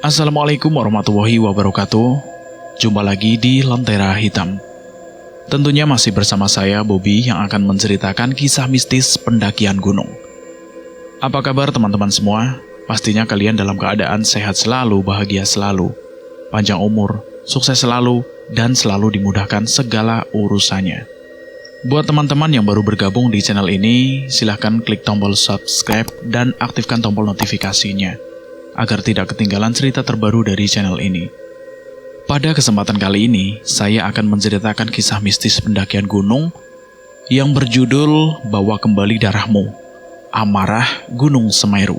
Assalamualaikum warahmatullahi wabarakatuh. Jumpa lagi di Lentera Hitam. Tentunya masih bersama saya, Bobby, yang akan menceritakan kisah mistis pendakian gunung. Apa kabar teman-teman semua? Pastinya kalian dalam keadaan sehat selalu, bahagia selalu, panjang umur, sukses selalu, dan selalu dimudahkan segala urusannya. Buat teman-teman yang baru bergabung di channel ini, silahkan klik tombol subscribe dan aktifkan tombol notifikasinya, agar tidak ketinggalan cerita terbaru dari channel ini. Pada kesempatan kali ini, saya akan menceritakan kisah mistis pendakian gunung yang berjudul Bawa Kembali Darahmu, Amarah Gunung Semeru.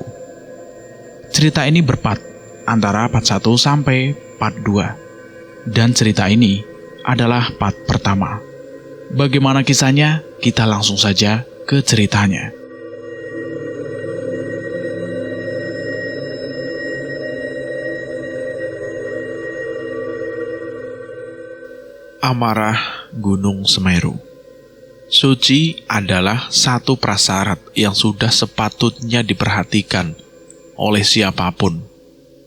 Cerita ini berpart antara part 1 sampai part 2, dan cerita ini adalah part pertama. Bagaimana kisahnya? Kita langsung saja ke ceritanya. Amarah Gunung Semeru. Suci adalah satu prasyarat yang sudah sepatutnya diperhatikan oleh siapapun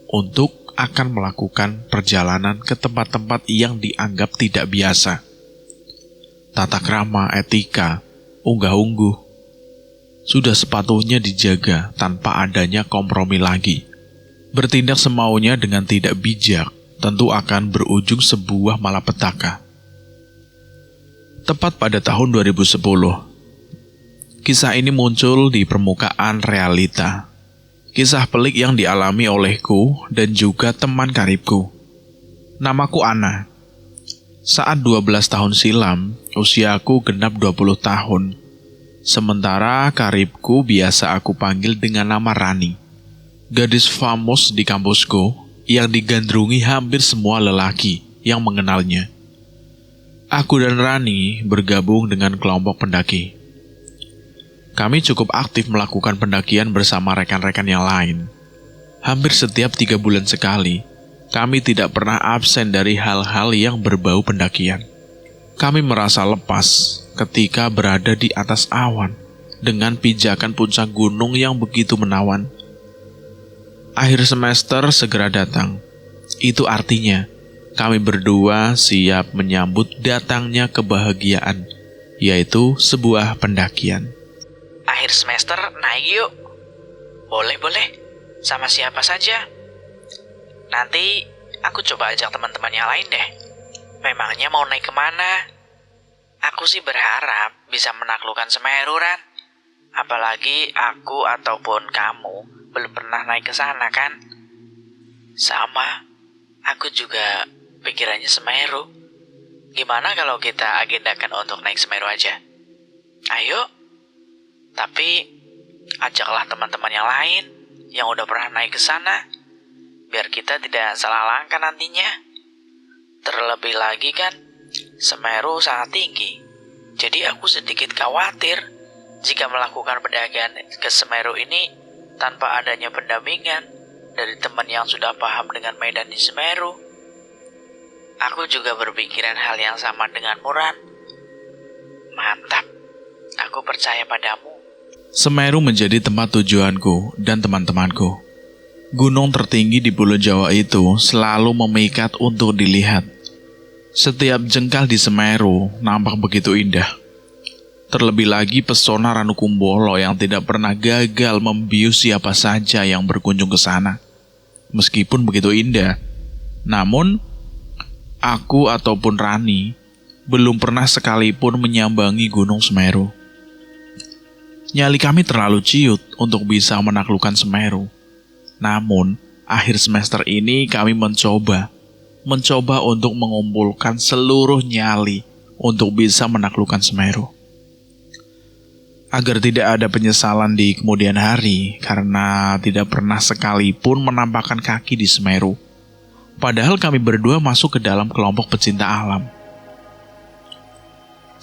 untuk akan melakukan perjalanan ke tempat-tempat yang dianggap tidak biasa. Tata krama, etika, unggah-ungguh sudah sepatutnya dijaga tanpa adanya kompromi lagi. Bertindak semaunya dengan tidak bijak tentu akan berujung sebuah malapetaka. Tepat pada tahun 2010, kisah ini muncul di permukaan realita. Kisah pelik yang dialami olehku dan juga teman karibku. Namaku Ana. Saat 12 tahun silam, usiaku genap 20 tahun. Sementara karibku biasa aku panggil dengan nama Rani. Gadis famous di kampusku yang digandrungi hampir semua lelaki yang mengenalnya. Aku dan Rani bergabung dengan kelompok pendaki. Kami cukup aktif melakukan pendakian bersama rekan-rekan yang lain. Hampir setiap 3 bulan sekali, kami tidak pernah absen dari hal-hal yang berbau pendakian. Kami merasa lepas ketika berada di atas awan dengan pijakan puncak gunung yang begitu menawan. Akhir semester segera datang. Itu artinya kami berdua siap menyambut datangnya kebahagiaan, yaitu sebuah pendakian. Akhir semester naik yuk. Boleh. Sama siapa saja? Nanti aku coba ajak teman-teman yang lain deh. Memangnya mau naik kemana? Aku sih berharap bisa menaklukkan Semeru, Ran. Apalagi aku ataupun kamu belum pernah naik ke sana kan? Sama, aku juga pikirannya Semeru. Gimana kalau kita agendakan untuk naik Semeru aja? Ayo. Tapi ajaklah teman-teman yang lain yang udah pernah naik ke sana, biar kita tidak salah langkah nantinya. Terlebih lagi kan, Semeru sangat tinggi. Jadi aku sedikit khawatir jika melakukan pendakian ke Semeru ini tanpa adanya pendampingan dari teman yang sudah paham dengan medan di Semeru. Aku juga berpikiran hal yang sama dengan Muran. Mantap, aku percaya padamu. Semeru menjadi tempat tujuanku dan teman-temanku. Gunung tertinggi di Pulau Jawa itu selalu memikat untuk dilihat. Setiap jengkal di Semeru nampak begitu indah. Terlebih lagi pesona Ranukumbolo yang tidak pernah gagal membius siapa saja yang berkunjung ke sana. Meskipun begitu indah, namun aku ataupun Rani belum pernah sekalipun menyambangi Gunung Semeru. Nyali kami terlalu ciut untuk bisa menaklukkan Semeru. Namun, akhir semester ini kami mencoba untuk mengumpulkan seluruh nyali untuk bisa menaklukkan Semeru. Agar tidak ada penyesalan di kemudian hari karena tidak pernah sekalipun menampakkan kaki di Semeru. Padahal kami berdua masuk ke dalam kelompok pecinta alam.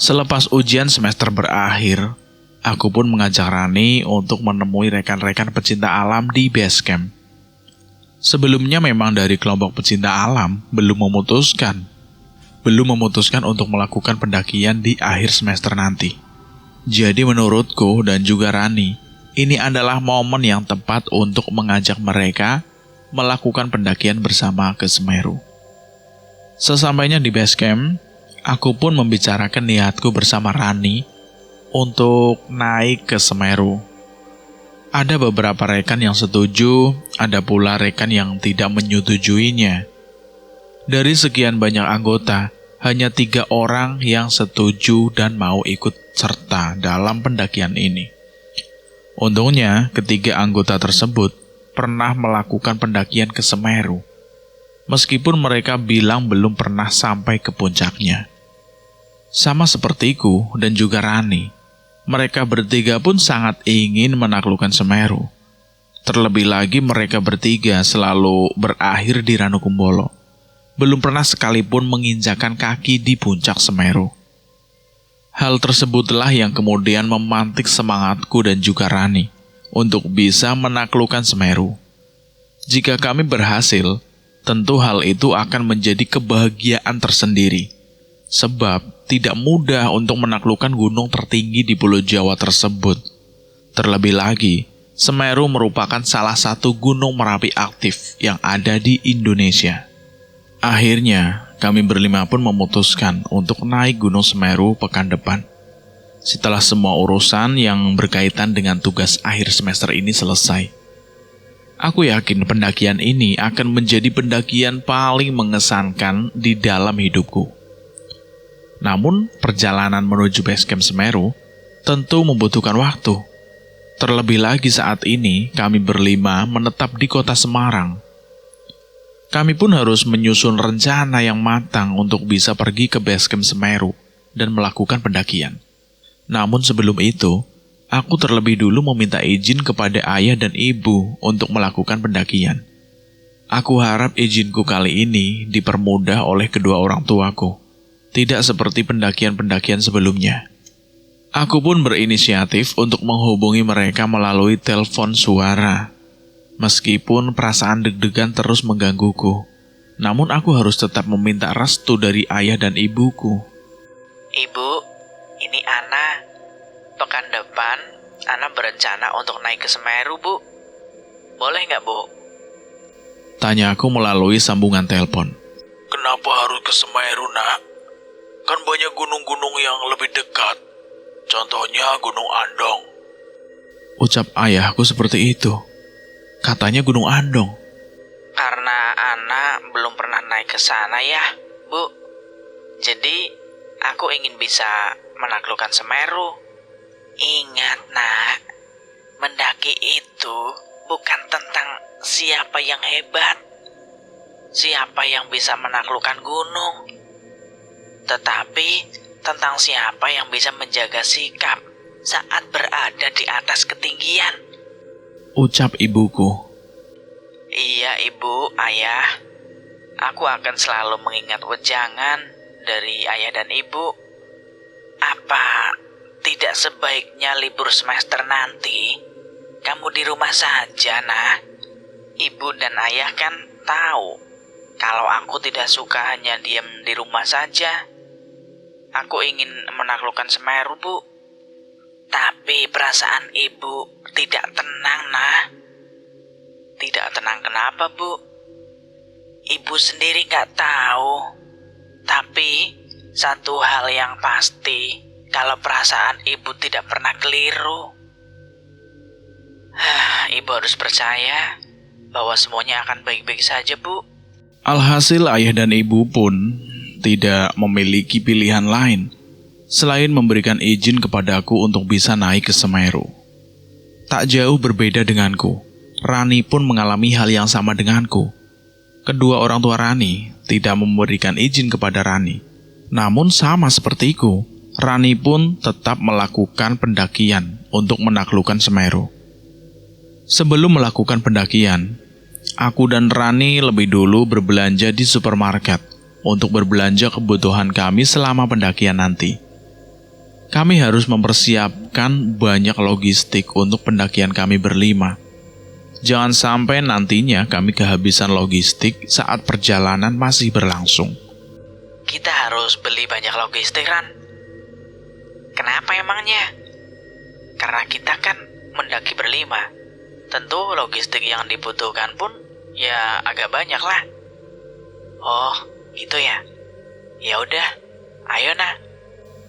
Selepas ujian semester berakhir, aku pun mengajak Rani untuk menemui rekan-rekan pecinta alam di base camp. Sebelumnya memang dari kelompok pecinta alam belum memutuskan untuk melakukan pendakian di akhir semester nanti. Jadi menurutku dan juga Rani, ini adalah momen yang tepat untuk mengajak mereka melakukan pendakian bersama ke Semeru. Sesampainya di base camp, aku pun membicarakan niatku bersama Rani untuk naik ke Semeru. Ada beberapa rekan yang setuju, ada pula rekan yang tidak menyetujuinya. Dari sekian banyak anggota, hanya 3 orang yang setuju dan mau ikut serta dalam pendakian ini. Untungnya, ketiga anggota tersebut pernah melakukan pendakian ke Semeru, meskipun mereka bilang belum pernah sampai ke puncaknya. Sama sepertiku dan juga Rani, mereka bertiga pun sangat ingin menaklukkan Semeru. Terlebih lagi mereka bertiga selalu berakhir di Ranukumbolo. Belum pernah sekalipun menginjakan kaki di puncak Semeru. Hal tersebutlah yang kemudian memantik semangatku dan juga Rani untuk bisa menaklukkan Semeru. Jika kami berhasil, tentu hal itu akan menjadi kebahagiaan tersendiri. Sebab tidak mudah untuk menaklukkan gunung tertinggi di Pulau Jawa tersebut. Terlebih lagi, Semeru merupakan salah satu gunung Merapi aktif yang ada di Indonesia. Akhirnya, kami berlima pun memutuskan untuk naik Gunung Semeru pekan depan. Setelah semua urusan yang berkaitan dengan tugas akhir semester ini selesai. Aku yakin pendakian ini akan menjadi pendakian paling mengesankan di dalam hidupku. Namun, perjalanan menuju base camp Semeru tentu membutuhkan waktu. Terlebih lagi saat ini kami berlima menetap di kota Semarang. Kami pun harus menyusun rencana yang matang untuk bisa pergi ke base camp Semeru dan melakukan pendakian. Namun sebelum itu, aku terlebih dulu meminta izin kepada ayah dan ibu untuk melakukan pendakian. Aku harap izinku kali ini dipermudah oleh kedua orang tuaku. Tidak seperti pendakian-pendakian sebelumnya. Aku pun berinisiatif untuk menghubungi mereka melalui telepon suara. Meskipun perasaan deg-degan terus menggangguku, namun aku harus tetap meminta restu dari ayah dan ibuku. Ibu, ini Ana. Pekan depan, Ana berencana untuk naik ke Semeru, Bu. Boleh nggak, Bu? Tanya aku melalui sambungan telepon. Kenapa harus ke Semeru, Nak? Kan banyak gunung-gunung yang lebih dekat. Contohnya Gunung Andong. Ucap ayahku seperti itu. Katanya Gunung Andong. Karena Ana belum pernah naik ke sana ya, Bu. Jadi, aku ingin bisa menaklukkan Semeru. Ingat, Nak. Mendaki itu bukan tentang siapa yang hebat, siapa yang bisa menaklukkan gunung, tetapi tentang siapa yang bisa menjaga sikap saat berada di atas ketinggian. Ucap ibuku. Iya, Ibu, Ayah. Aku akan selalu mengingat wejangan dari Ayah dan Ibu. Apa tidak sebaiknya libur semester nanti kamu di rumah saja, Nah? Ibu dan Ayah kan tahu kalau aku tidak suka hanya diam di rumah saja. Aku ingin menaklukkan Semeru, Bu. Tapi perasaan Ibu tidak tenang, Nah. Tidak tenang kenapa, Bu? Ibu sendiri gak tahu. Tapi satu hal yang pasti, kalau perasaan Ibu tidak pernah keliru. Ibu harus percaya bahwa semuanya akan baik-baik saja, Bu. Alhasil ayah dan ibu pun tidak memiliki pilihan lain selain memberikan izin kepadaku untuk bisa naik ke Semeru. Tak jauh berbeda denganku, Rani pun mengalami hal yang sama denganku. Kedua orang tua Rani tidak memberikan izin kepada Rani. Namun sama sepertiku, Rani pun tetap melakukan pendakian untuk menaklukkan Semeru. Sebelum melakukan pendakian, aku dan Rani lebih dulu berbelanja di supermarket untuk berbelanja kebutuhan kami selama pendakian nanti. Kami harus mempersiapkan banyak logistik untuk pendakian kami berlima. Jangan sampai nantinya kami kehabisan logistik saat perjalanan masih berlangsung. Kita harus beli banyak logistik, Ran. Kenapa emangnya? Karena kita kan mendaki berlima. Tentu logistik yang dibutuhkan pun Ya agak banyak lah. Oh, gitu ya. Ya udah, ayo nah.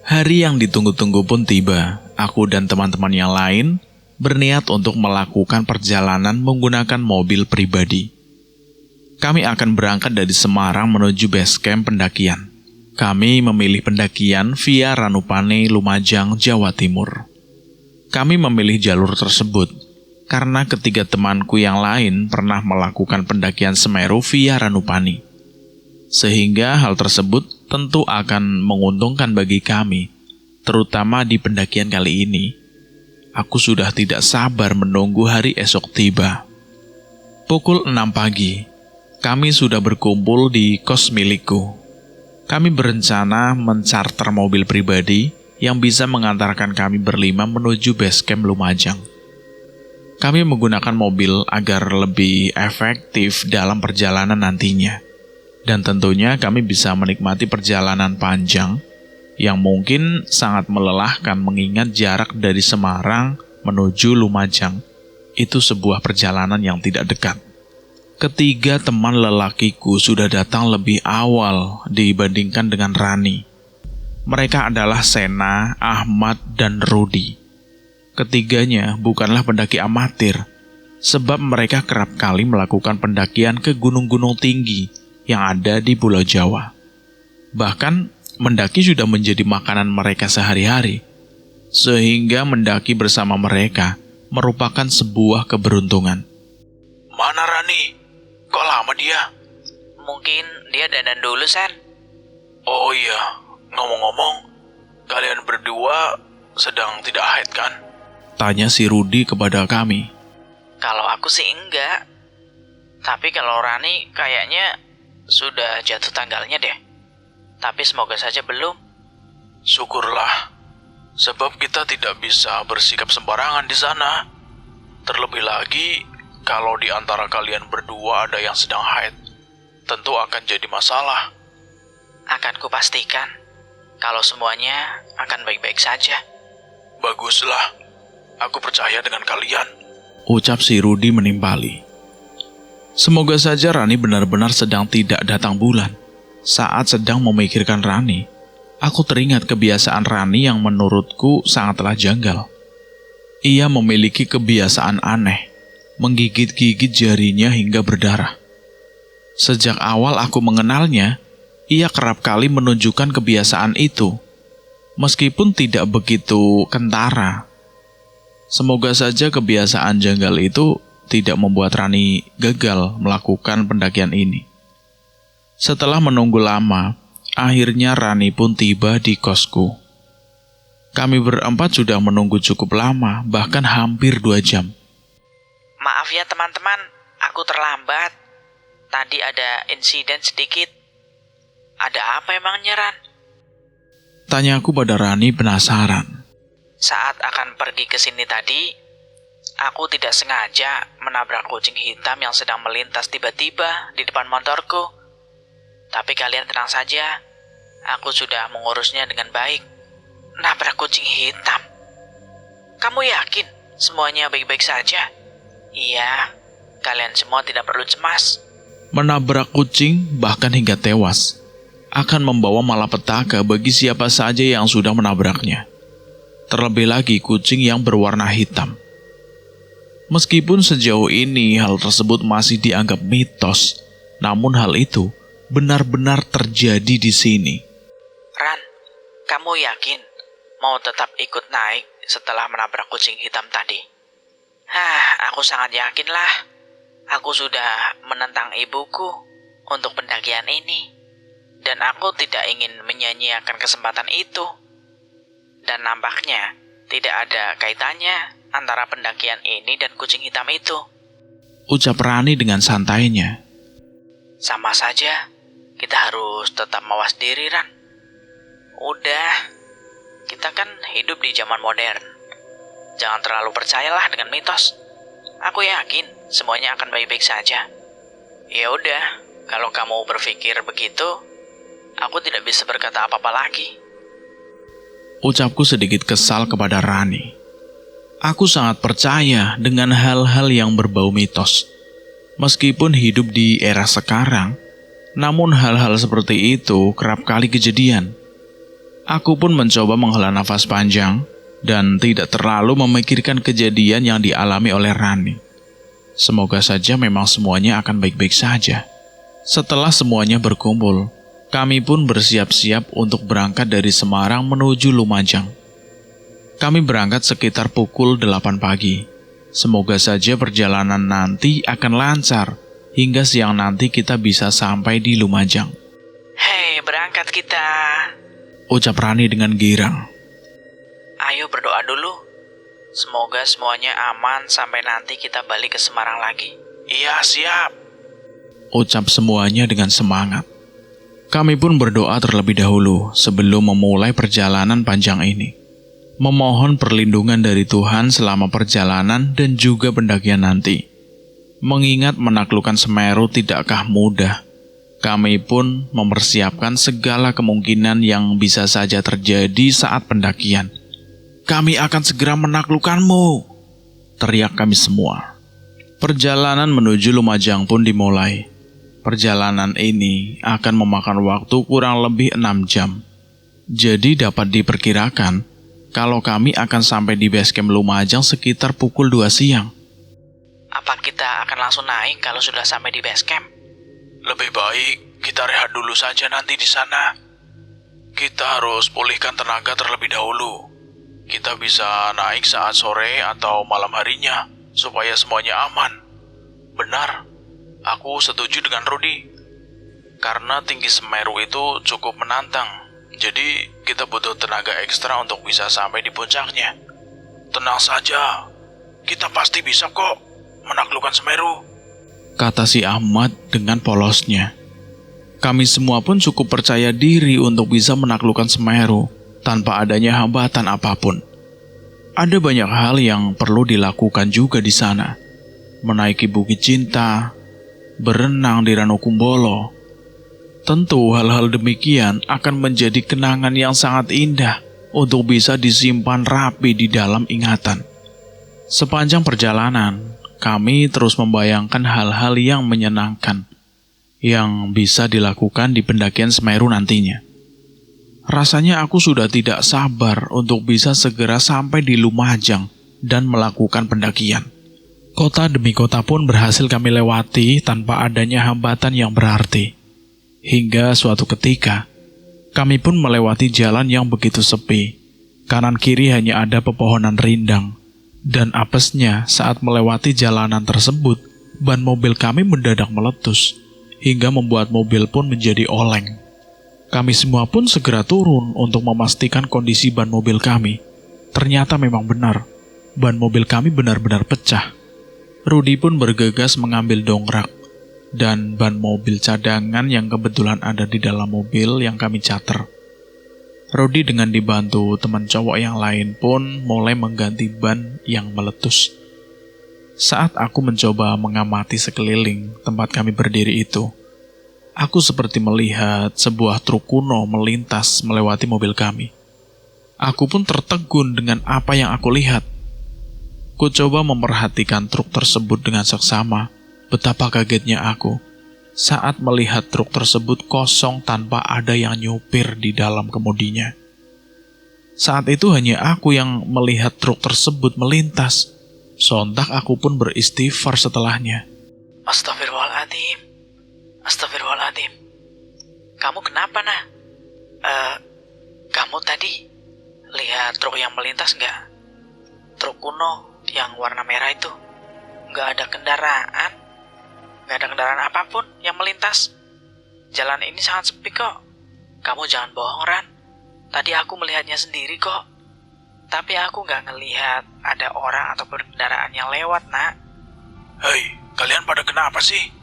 Hari yang ditunggu-tunggu pun tiba. Aku dan teman-teman yang lain berniat untuk melakukan perjalanan menggunakan mobil pribadi. Kami akan berangkat dari Semarang menuju base camp pendakian. Kami memilih pendakian via Ranupane, Lumajang, Jawa Timur. Kami memilih jalur tersebut karena ketiga temanku yang lain pernah melakukan pendakian Semeru via Ranupane. Sehingga hal tersebut tentu akan menguntungkan bagi kami, terutama di pendakian kali ini. Aku sudah tidak sabar menunggu hari esok tiba. Pukul 6 pagi, kami sudah berkumpul di kos milikku. Kami berencana mencarter mobil pribadi yang bisa mengantarkan kami berlima menuju base camp Lumajang. Kami menggunakan mobil agar lebih efektif dalam perjalanan nantinya. Dan tentunya kami bisa menikmati perjalanan panjang yang mungkin sangat melelahkan mengingat jarak dari Semarang menuju Lumajang itu sebuah perjalanan yang tidak dekat. Ketiga teman lelakiku sudah datang lebih awal dibandingkan dengan Rani. Mereka adalah Sena, Ahmad, dan Rudi. Ketiganya bukanlah pendaki amatir, sebab mereka kerap kali melakukan pendakian ke gunung-gunung tinggi yang ada di Pulau Jawa. Bahkan, mendaki sudah menjadi makanan mereka sehari-hari, sehingga mendaki bersama mereka merupakan sebuah keberuntungan. Mana Rani? Kok lama dia? Mungkin dia dandan dulu, San. Oh iya, ngomong-ngomong, kalian berdua sedang tidak haid kan? Tanya si Rudi kepada kami. Kalau aku sih enggak. Tapi kalau Rani kayaknya sudah jatuh tanggalnya deh. Tapi semoga saja belum. Syukurlah, sebab kita tidak bisa bersikap sembarangan di sana. Terlebih lagi, kalau di antara kalian berdua ada yang sedang haid, tentu akan jadi masalah. Akan kupastikan kalau semuanya akan baik-baik saja. Baguslah, aku percaya dengan kalian, ucap si Rudi menimpali. Semoga saja Rani benar-benar sedang tidak datang bulan. Saat sedang memikirkan Rani, aku teringat kebiasaan Rani yang menurutku sangatlah janggal. Ia memiliki kebiasaan aneh, menggigit-gigit jarinya hingga berdarah. Sejak awal aku mengenalnya, ia kerap kali menunjukkan kebiasaan itu, meskipun tidak begitu kentara. Semoga saja kebiasaan janggal itu tidak membuat Rani gagal melakukan pendakian ini. Setelah menunggu lama, akhirnya Rani pun tiba di kosku. Kami berempat sudah menunggu cukup lama, bahkan hampir 2 jam. Maaf ya teman-teman, aku terlambat. Tadi ada insiden sedikit. Ada apa emangnya, Ran? Tanyaku pada Rani penasaran. Saat akan pergi ke sini tadi, aku tidak sengaja menabrak kucing hitam yang sedang melintas tiba-tiba di depan motorku. Tapi kalian tenang saja, aku sudah mengurusnya dengan baik. Nabrak kucing hitam? Kamu yakin semuanya baik-baik saja? Iya, kalian semua tidak perlu cemas. Menabrak kucing bahkan hingga tewas akan membawa malapetaka bagi siapa saja yang sudah menabraknya. Terlebih lagi kucing yang berwarna hitam. Meskipun sejauh ini hal tersebut masih dianggap mitos, namun hal itu benar-benar terjadi di sini. Ran, kamu yakin mau tetap ikut naik setelah menabrak kucing hitam tadi? Aku sangat yakin lah. Aku sudah menentang ibuku untuk pendakian ini. Dan aku tidak ingin menyia-nyiakan kesempatan itu. Dan nampaknya tidak ada kaitannya antara pendakian ini dan kucing hitam itu, ucap Rani dengan santainya. Sama saja, kita harus tetap mawas diri, Ran. Udah, kita kan hidup di zaman modern. Jangan terlalu percayalah dengan mitos. Aku yakin semuanya akan baik-baik saja. Ya udah, kalau kamu berpikir begitu, aku tidak bisa berkata apa-apa lagi. Ucapku sedikit kesal kepada Rani. Aku sangat percaya dengan hal-hal yang berbau mitos. Meskipun hidup di era sekarang, namun hal-hal seperti itu kerap kali kejadian. Aku pun mencoba menghela nafas panjang dan tidak terlalu memikirkan kejadian yang dialami oleh Rani. Semoga saja memang semuanya akan baik-baik saja. Setelah semuanya berkumpul, kami pun bersiap-siap untuk berangkat dari Semarang menuju Lumajang. Kami berangkat sekitar pukul 8 pagi. Semoga saja perjalanan nanti akan lancar, hingga siang nanti kita bisa sampai di Lumajang. Hei, berangkat kita. Ucap Rani dengan girang. Ayo berdoa dulu. Semoga semuanya aman sampai nanti kita balik ke Semarang lagi. Iya, siap. Ucap semuanya dengan semangat. Kami pun berdoa terlebih dahulu sebelum memulai perjalanan panjang ini. Memohon perlindungan dari Tuhan selama perjalanan dan juga pendakian nanti. Mengingat menaklukkan Semeru tidakkah mudah, kami pun mempersiapkan segala kemungkinan yang bisa saja terjadi saat pendakian. Kami akan segera menaklukkanmu, teriak kami semua. Perjalanan menuju Lumajang pun dimulai. Perjalanan ini akan memakan waktu kurang lebih 6 jam. Jadi dapat diperkirakan kalau kami akan sampai di base camp Lumajang sekitar pukul 2 siang. Apa kita akan langsung naik kalau sudah sampai di base camp? Lebih baik kita rehat dulu saja nanti di sana. Kita harus pulihkan tenaga terlebih dahulu. Kita bisa naik saat sore atau malam harinya, supaya semuanya aman. Benar, aku setuju dengan Rudy. Karena tinggi Semeru itu cukup menantang. Jadi, kita butuh tenaga ekstra untuk bisa sampai di puncaknya. Tenang saja, kita pasti bisa kok menaklukkan Semeru, kata si Ahmad dengan polosnya. Kami semua pun cukup percaya diri untuk bisa menaklukkan Semeru tanpa adanya hambatan apapun. Ada banyak hal yang perlu dilakukan juga di sana. Menaiki Bukit Cinta, berenang di Ranu Kumbolo. Tentu hal-hal demikian akan menjadi kenangan yang sangat indah untuk bisa disimpan rapi di dalam ingatan. Sepanjang perjalanan, kami terus membayangkan hal-hal yang menyenangkan yang bisa dilakukan di pendakian Semeru nantinya. Rasanya aku sudah tidak sabar untuk bisa segera sampai di Lumajang dan melakukan pendakian. Kota demi kota pun berhasil kami lewati tanpa adanya hambatan yang berarti. Hingga suatu ketika, kami pun melewati jalan yang begitu sepi. Kanan kiri hanya ada pepohonan rindang. Dan apesnya saat melewati jalanan tersebut, ban mobil kami mendadak meletus, hingga membuat mobil pun menjadi oleng. Kami semua pun segera turun untuk memastikan kondisi ban mobil kami. Ternyata memang benar, ban mobil kami benar-benar pecah. Rudy pun bergegas mengambil dongkrak dan ban mobil cadangan yang kebetulan ada di dalam mobil yang kami charter. Rudy dengan dibantu teman cowok yang lain pun mulai mengganti ban yang meletus. Saat aku mencoba mengamati sekeliling tempat kami berdiri itu, aku seperti melihat sebuah truk kuno melintas melewati mobil kami. Aku pun tertegun dengan apa yang aku lihat. Ku coba memperhatikan truk tersebut dengan seksama. Betapa kagetnya aku saat melihat truk tersebut kosong tanpa ada yang nyupir di dalam kemudinya. Saat itu hanya aku yang melihat truk tersebut melintas. Sontak aku pun beristighfar setelahnya. Astagfirullahaladzim. Astagfirullahaladzim. Kamu kenapa, Nah? Kamu tadi lihat truk yang melintas nggak? Truk kuno yang warna merah itu. Nggak ada kendaraan. Nggak ada kendaraan apapun yang melintas. Jalan ini sangat sepi kok. Kamu jangan bohong, Ran. Tadi aku melihatnya sendiri kok. Tapi aku nggak ngelihat ada orang ataupun kendaraan yang lewat, Nak. Hei, kalian pada kenapa sih?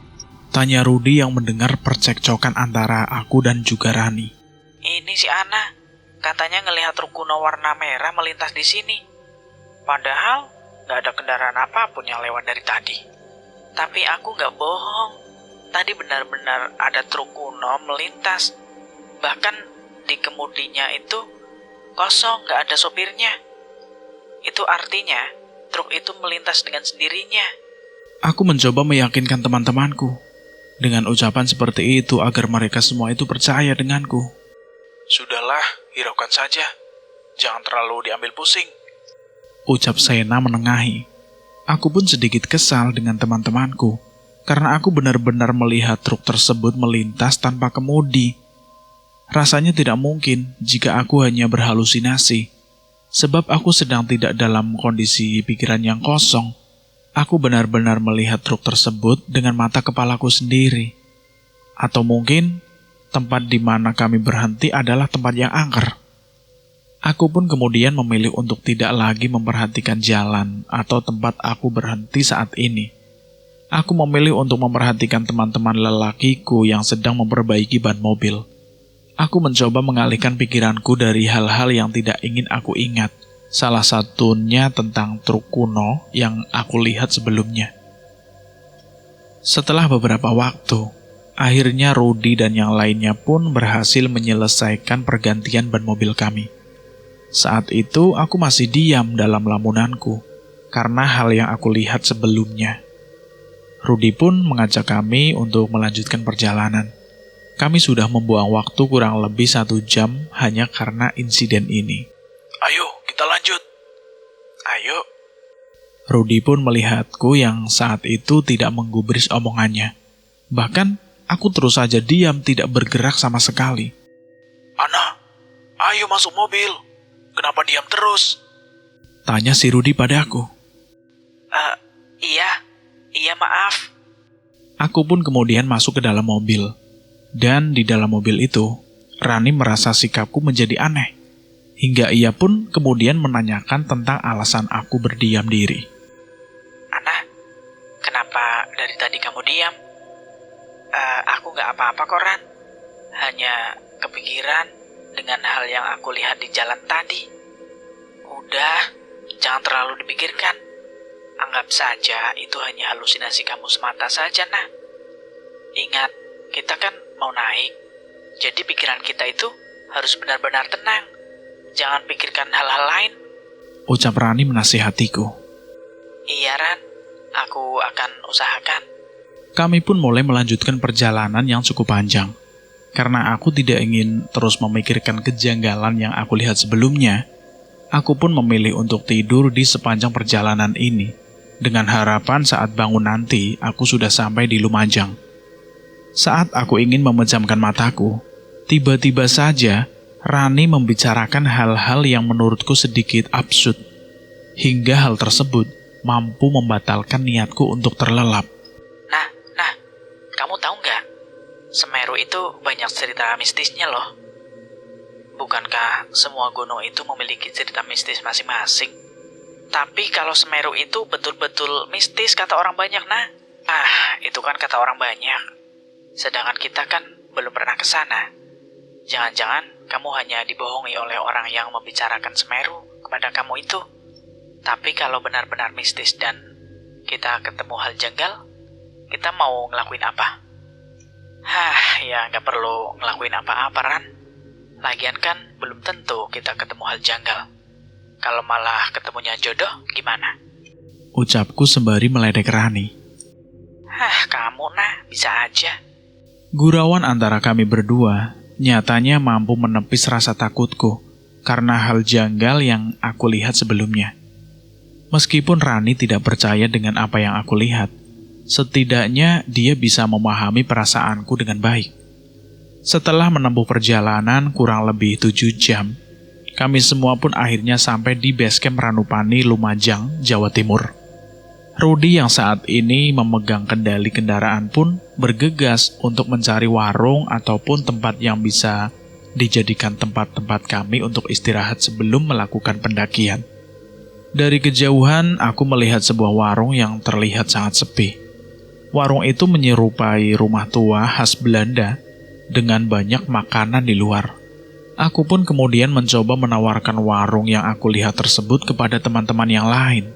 Tanya Rudy yang mendengar percekcokan antara aku dan juga Rani. Ini si Ana. Katanya ngelihat truk kuno warna merah melintas di sini. Padahal nggak ada kendaraan apapun yang lewat dari tadi. Tapi aku nggak bohong. Tadi benar-benar ada truk kuno melintas. Bahkan di kemudinya itu kosong, nggak ada sopirnya. Itu artinya truk itu melintas dengan sendirinya. Aku mencoba meyakinkan teman-temanku dengan ucapan seperti itu agar mereka semua itu percaya denganku. Sudahlah, hiraukan saja. Jangan terlalu diambil pusing, ucap Sena menengahi. Aku pun sedikit kesal dengan teman-temanku karena aku benar-benar melihat truk tersebut melintas tanpa kemudi. Rasanya tidak mungkin jika aku hanya berhalusinasi, sebab aku sedang tidak dalam kondisi pikiran yang kosong. Aku benar-benar melihat truk tersebut dengan mata kepalaku sendiri. Atau mungkin tempat di mana kami berhenti adalah tempat yang angker. Aku pun kemudian memilih untuk tidak lagi memperhatikan jalan atau tempat aku berhenti saat ini. Aku memilih untuk memperhatikan teman-teman lelakiku yang sedang memperbaiki ban mobil. Aku mencoba mengalihkan pikiranku dari hal-hal yang tidak ingin aku ingat. Salah satunya tentang truk kuno yang aku lihat sebelumnya. Setelah beberapa waktu, akhirnya Rudy dan yang lainnya pun berhasil menyelesaikan pergantian ban mobil kami. Saat itu aku masih diam dalam lamunanku karena hal yang aku lihat sebelumnya. Rudy pun mengajak kami untuk melanjutkan perjalanan. Kami sudah membuang waktu kurang lebih 1 jam hanya karena insiden ini. Ayo, kita lanjut. Ayo. Rudy pun melihatku yang saat itu tidak menggubris omongannya. Bahkan, aku terus saja diam tidak bergerak sama sekali. Ana, ayo masuk mobil. Kenapa diam terus? Tanya si Rudy padaku. Iya maaf. Aku pun kemudian masuk ke dalam mobil. Dan di dalam mobil itu, Rani merasa sikapku menjadi aneh. Hingga ia pun kemudian menanyakan tentang alasan aku berdiam diri. Ana, kenapa dari tadi kamu diam? Aku gak apa-apa kok, Ran. Hanya kepikiran dengan hal yang aku lihat di jalan tadi. Udah, jangan terlalu dipikirkan. Anggap saja itu hanya halusinasi kamu semata saja, nah. Ingat, kita kan mau naik. Jadi pikiran kita itu harus benar-benar tenang. Jangan pikirkan hal-hal lain, ucap Rani menasihatiku. Iya, Ran. Aku akan usahakan. Kami pun mulai melanjutkan perjalanan yang cukup panjang. Karena aku tidak ingin terus memikirkan kejanggalan yang aku lihat sebelumnya, aku pun memilih untuk tidur di sepanjang perjalanan ini, dengan harapan saat bangun nanti aku sudah sampai di Lumajang. Saat aku ingin memejamkan mataku, tiba-tiba saja Rani membicarakan hal-hal yang menurutku sedikit absurd, hingga hal tersebut mampu membatalkan niatku untuk terlelap. Nah, kamu tahu nggak? Semeru itu banyak cerita mistisnya loh. Bukankah semua gunung itu memiliki cerita mistis masing-masing? Tapi kalau Semeru itu betul-betul mistis kata orang banyak, nah. Itu kan kata orang banyak. Sedangkan kita kan belum pernah ke sana. Jangan-jangan kamu hanya dibohongi oleh orang yang membicarakan Semeru kepada kamu itu. Tapi kalau benar-benar mistis dan kita ketemu hal janggal, kita mau ngelakuin apa? Ya nggak perlu ngelakuin apa-apa, Ran. Lagian kan belum tentu kita ketemu hal janggal. Kalau malah ketemunya jodoh, gimana? Ucapku sembari meledek Rani. Kamu bisa aja. Gurauan antara kami berdua nyatanya mampu menepis rasa takutku karena hal janggal yang aku lihat sebelumnya. Meskipun Rani tidak percaya dengan apa yang aku lihat, setidaknya dia bisa memahami perasaanku dengan baik. Setelah menempuh perjalanan kurang lebih 7 jam, kami semua pun akhirnya sampai di base camp Ranupani, Lumajang, Jawa Timur. Rudy yang saat ini memegang kendali kendaraan pun bergegas untuk mencari warung ataupun tempat yang bisa dijadikan tempat-tempat kami untuk istirahat sebelum melakukan pendakian. Dari kejauhan, aku melihat sebuah warung yang terlihat sangat sepi. Warung itu menyerupai rumah tua khas Belanda dengan banyak makanan di luar. Aku pun kemudian mencoba menawarkan warung yang aku lihat tersebut kepada teman-teman yang lain.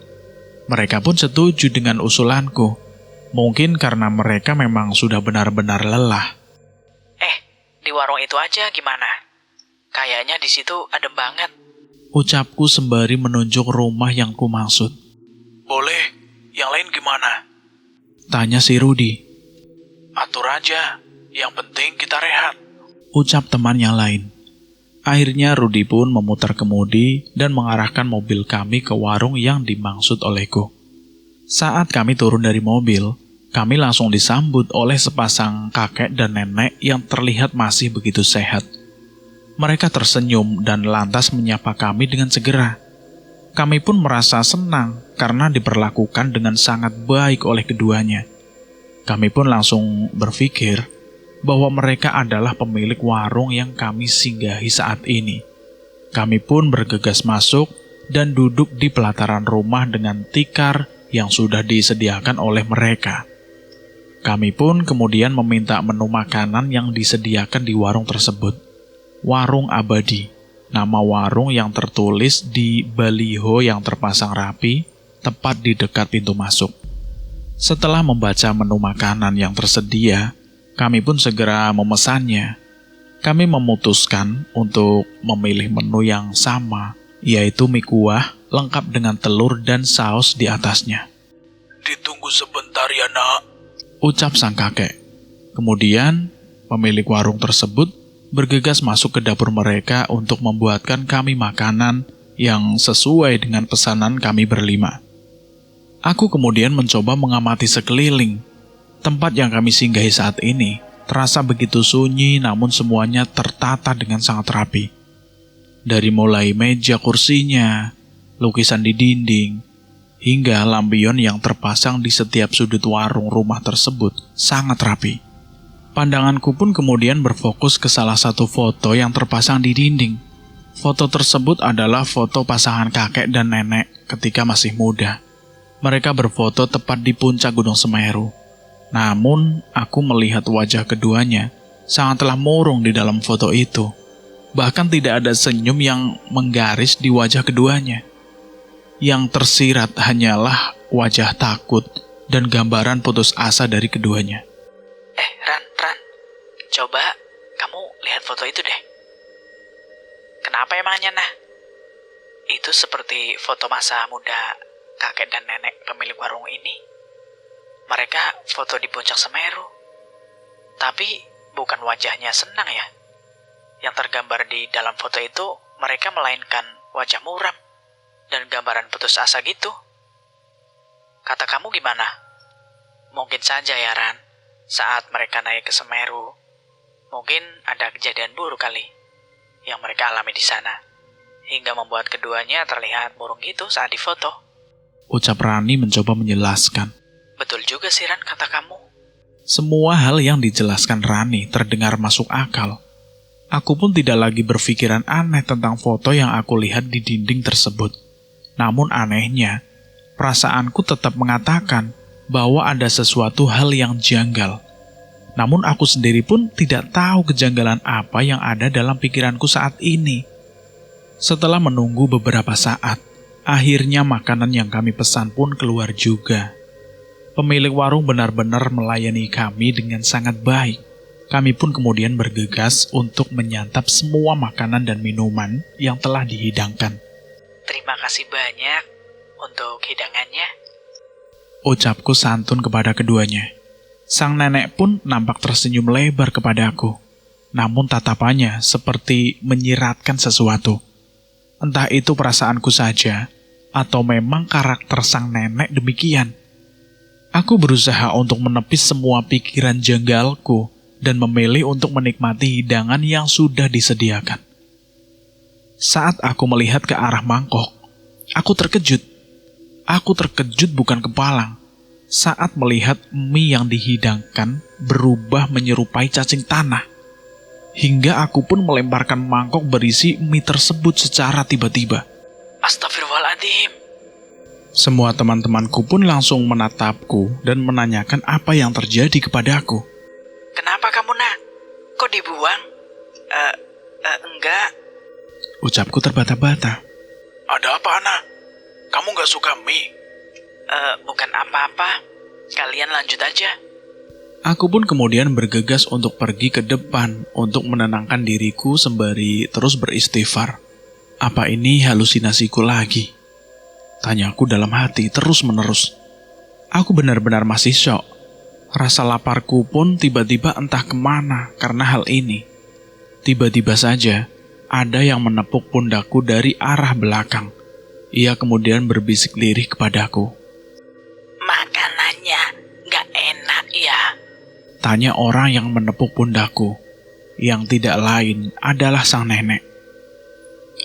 Mereka pun setuju dengan usulanku. Mungkin karena mereka memang sudah benar-benar lelah. Di warung itu aja gimana? Kayaknya di situ adem banget. Ucapku sembari menunjuk rumah yang kumaksud. Boleh, yang lain gimana? Tanya si Rudi. Atur aja, yang penting kita rehat, ucap teman yang lain. Akhirnya Rudi pun memutar kemudi dan mengarahkan mobil kami ke warung yang dimaksud olehku. Saat kami turun dari mobil, kami langsung disambut oleh sepasang kakek dan nenek yang terlihat masih begitu sehat. Mereka tersenyum dan lantas menyapa kami dengan segera. Kami pun merasa senang karena diperlakukan dengan sangat baik oleh keduanya. Kami pun langsung berpikir bahwa mereka adalah pemilik warung yang kami singgahi saat ini. Kami pun bergegas masuk dan duduk di pelataran rumah dengan tikar yang sudah disediakan oleh mereka. Kami pun kemudian meminta menu makanan yang disediakan di warung tersebut. Warung Abadi, nama warung yang tertulis di baliho yang terpasang rapi, tepat di dekat pintu masuk. Setelah membaca menu makanan yang tersedia, kami pun segera memesannya. Kami memutuskan untuk memilih menu yang sama, yaitu mie kuah lengkap dengan telur dan saus di atasnya. Ditunggu sebentar ya nak, ucap sang kakek. Kemudian, pemilik warung tersebut bergegas masuk ke dapur mereka untuk membuatkan kami makanan yang sesuai dengan pesanan kami berlima. Aku kemudian mencoba mengamati sekeliling. Tempat yang kami singgahi saat ini terasa begitu sunyi, namun semuanya tertata dengan sangat rapi. Dari mulai meja kursinya, lukisan di dinding, hingga lampion yang terpasang di setiap sudut warung rumah tersebut sangat rapi. Pandanganku pun kemudian berfokus ke salah satu foto yang terpasang di dinding. Foto tersebut adalah foto pasangan kakek dan nenek ketika masih muda. Mereka berfoto tepat di puncak Gunung Semeru. Namun, aku melihat wajah keduanya sangatlah murung di dalam foto itu. Bahkan tidak ada senyum yang menggaris di wajah keduanya. Yang tersirat hanyalah wajah takut dan gambaran putus asa dari keduanya. Ran, coba kamu lihat foto itu deh. Kenapa emangnya, nah? Itu seperti foto masa muda kakek dan nenek pemilik warung ini. Mereka foto di puncak Semeru. Tapi bukan wajahnya senang ya. Yang tergambar di dalam foto itu mereka melainkan wajah muram dan gambaran putus asa gitu. Kata kamu gimana? Mungkin saja ya Ran, saat mereka naik ke Semeru, mungkin ada kejadian buruk kali yang mereka alami di sana, hingga membuat keduanya terlihat murung gitu saat difoto. Ucap Rani mencoba menjelaskan. Betul juga sih Ran kata kamu. Semua hal yang dijelaskan Rani terdengar masuk akal. Aku pun tidak lagi berpikiran aneh tentang foto yang aku lihat di dinding tersebut. Namun anehnya, perasaanku tetap mengatakan bahwa ada sesuatu hal yang janggal. Namun aku sendiri pun tidak tahu kejanggalan apa yang ada dalam pikiranku saat ini. Setelah menunggu beberapa saat, akhirnya makanan yang kami pesan pun keluar juga. Pemilik warung benar-benar melayani kami dengan sangat baik. Kami pun kemudian bergegas untuk menyantap semua makanan dan minuman yang telah dihidangkan. Terima kasih banyak untuk hidangannya, ucapku santun kepada keduanya. Sang nenek pun nampak tersenyum lebar kepadaku. Namun tatapannya seperti menyiratkan sesuatu. Entah itu perasaanku saja, atau memang karakter sang nenek demikian. Aku berusaha untuk menepis semua pikiran janggalku dan memilih untuk menikmati hidangan yang sudah disediakan. Saat aku melihat ke arah mangkok, aku terkejut. Aku terkejut bukan kepalang saat melihat mie yang dihidangkan berubah menyerupai cacing tanah. Hingga aku pun melemparkan mangkok berisi mie tersebut secara tiba-tiba. Astagfirullahaladzim. Semua teman-temanku pun langsung menatapku dan menanyakan apa yang terjadi kepadaku. Kenapa kamu, nak? Kok dibuang? Enggak. Ucapku terbata-bata. Ada apa, Ana? Kamu gak suka mie? Bukan apa-apa. Kalian lanjut aja. Aku pun kemudian bergegas untuk pergi ke depan untuk menenangkan diriku sembari terus beristighfar. Apa ini halusinasiku lagi? Tanyaku dalam hati terus-menerus. Aku benar-benar masih syok Rasa laparku pun tiba-tiba entah kemana karena hal ini. Tiba-tiba saja, ada yang menepuk pundakku dari arah belakang. Ia kemudian berbisik lirih kepadaku. Makanannya nggak enak ya? Tanya orang yang menepuk pundakku, yang tidak lain adalah sang nenek.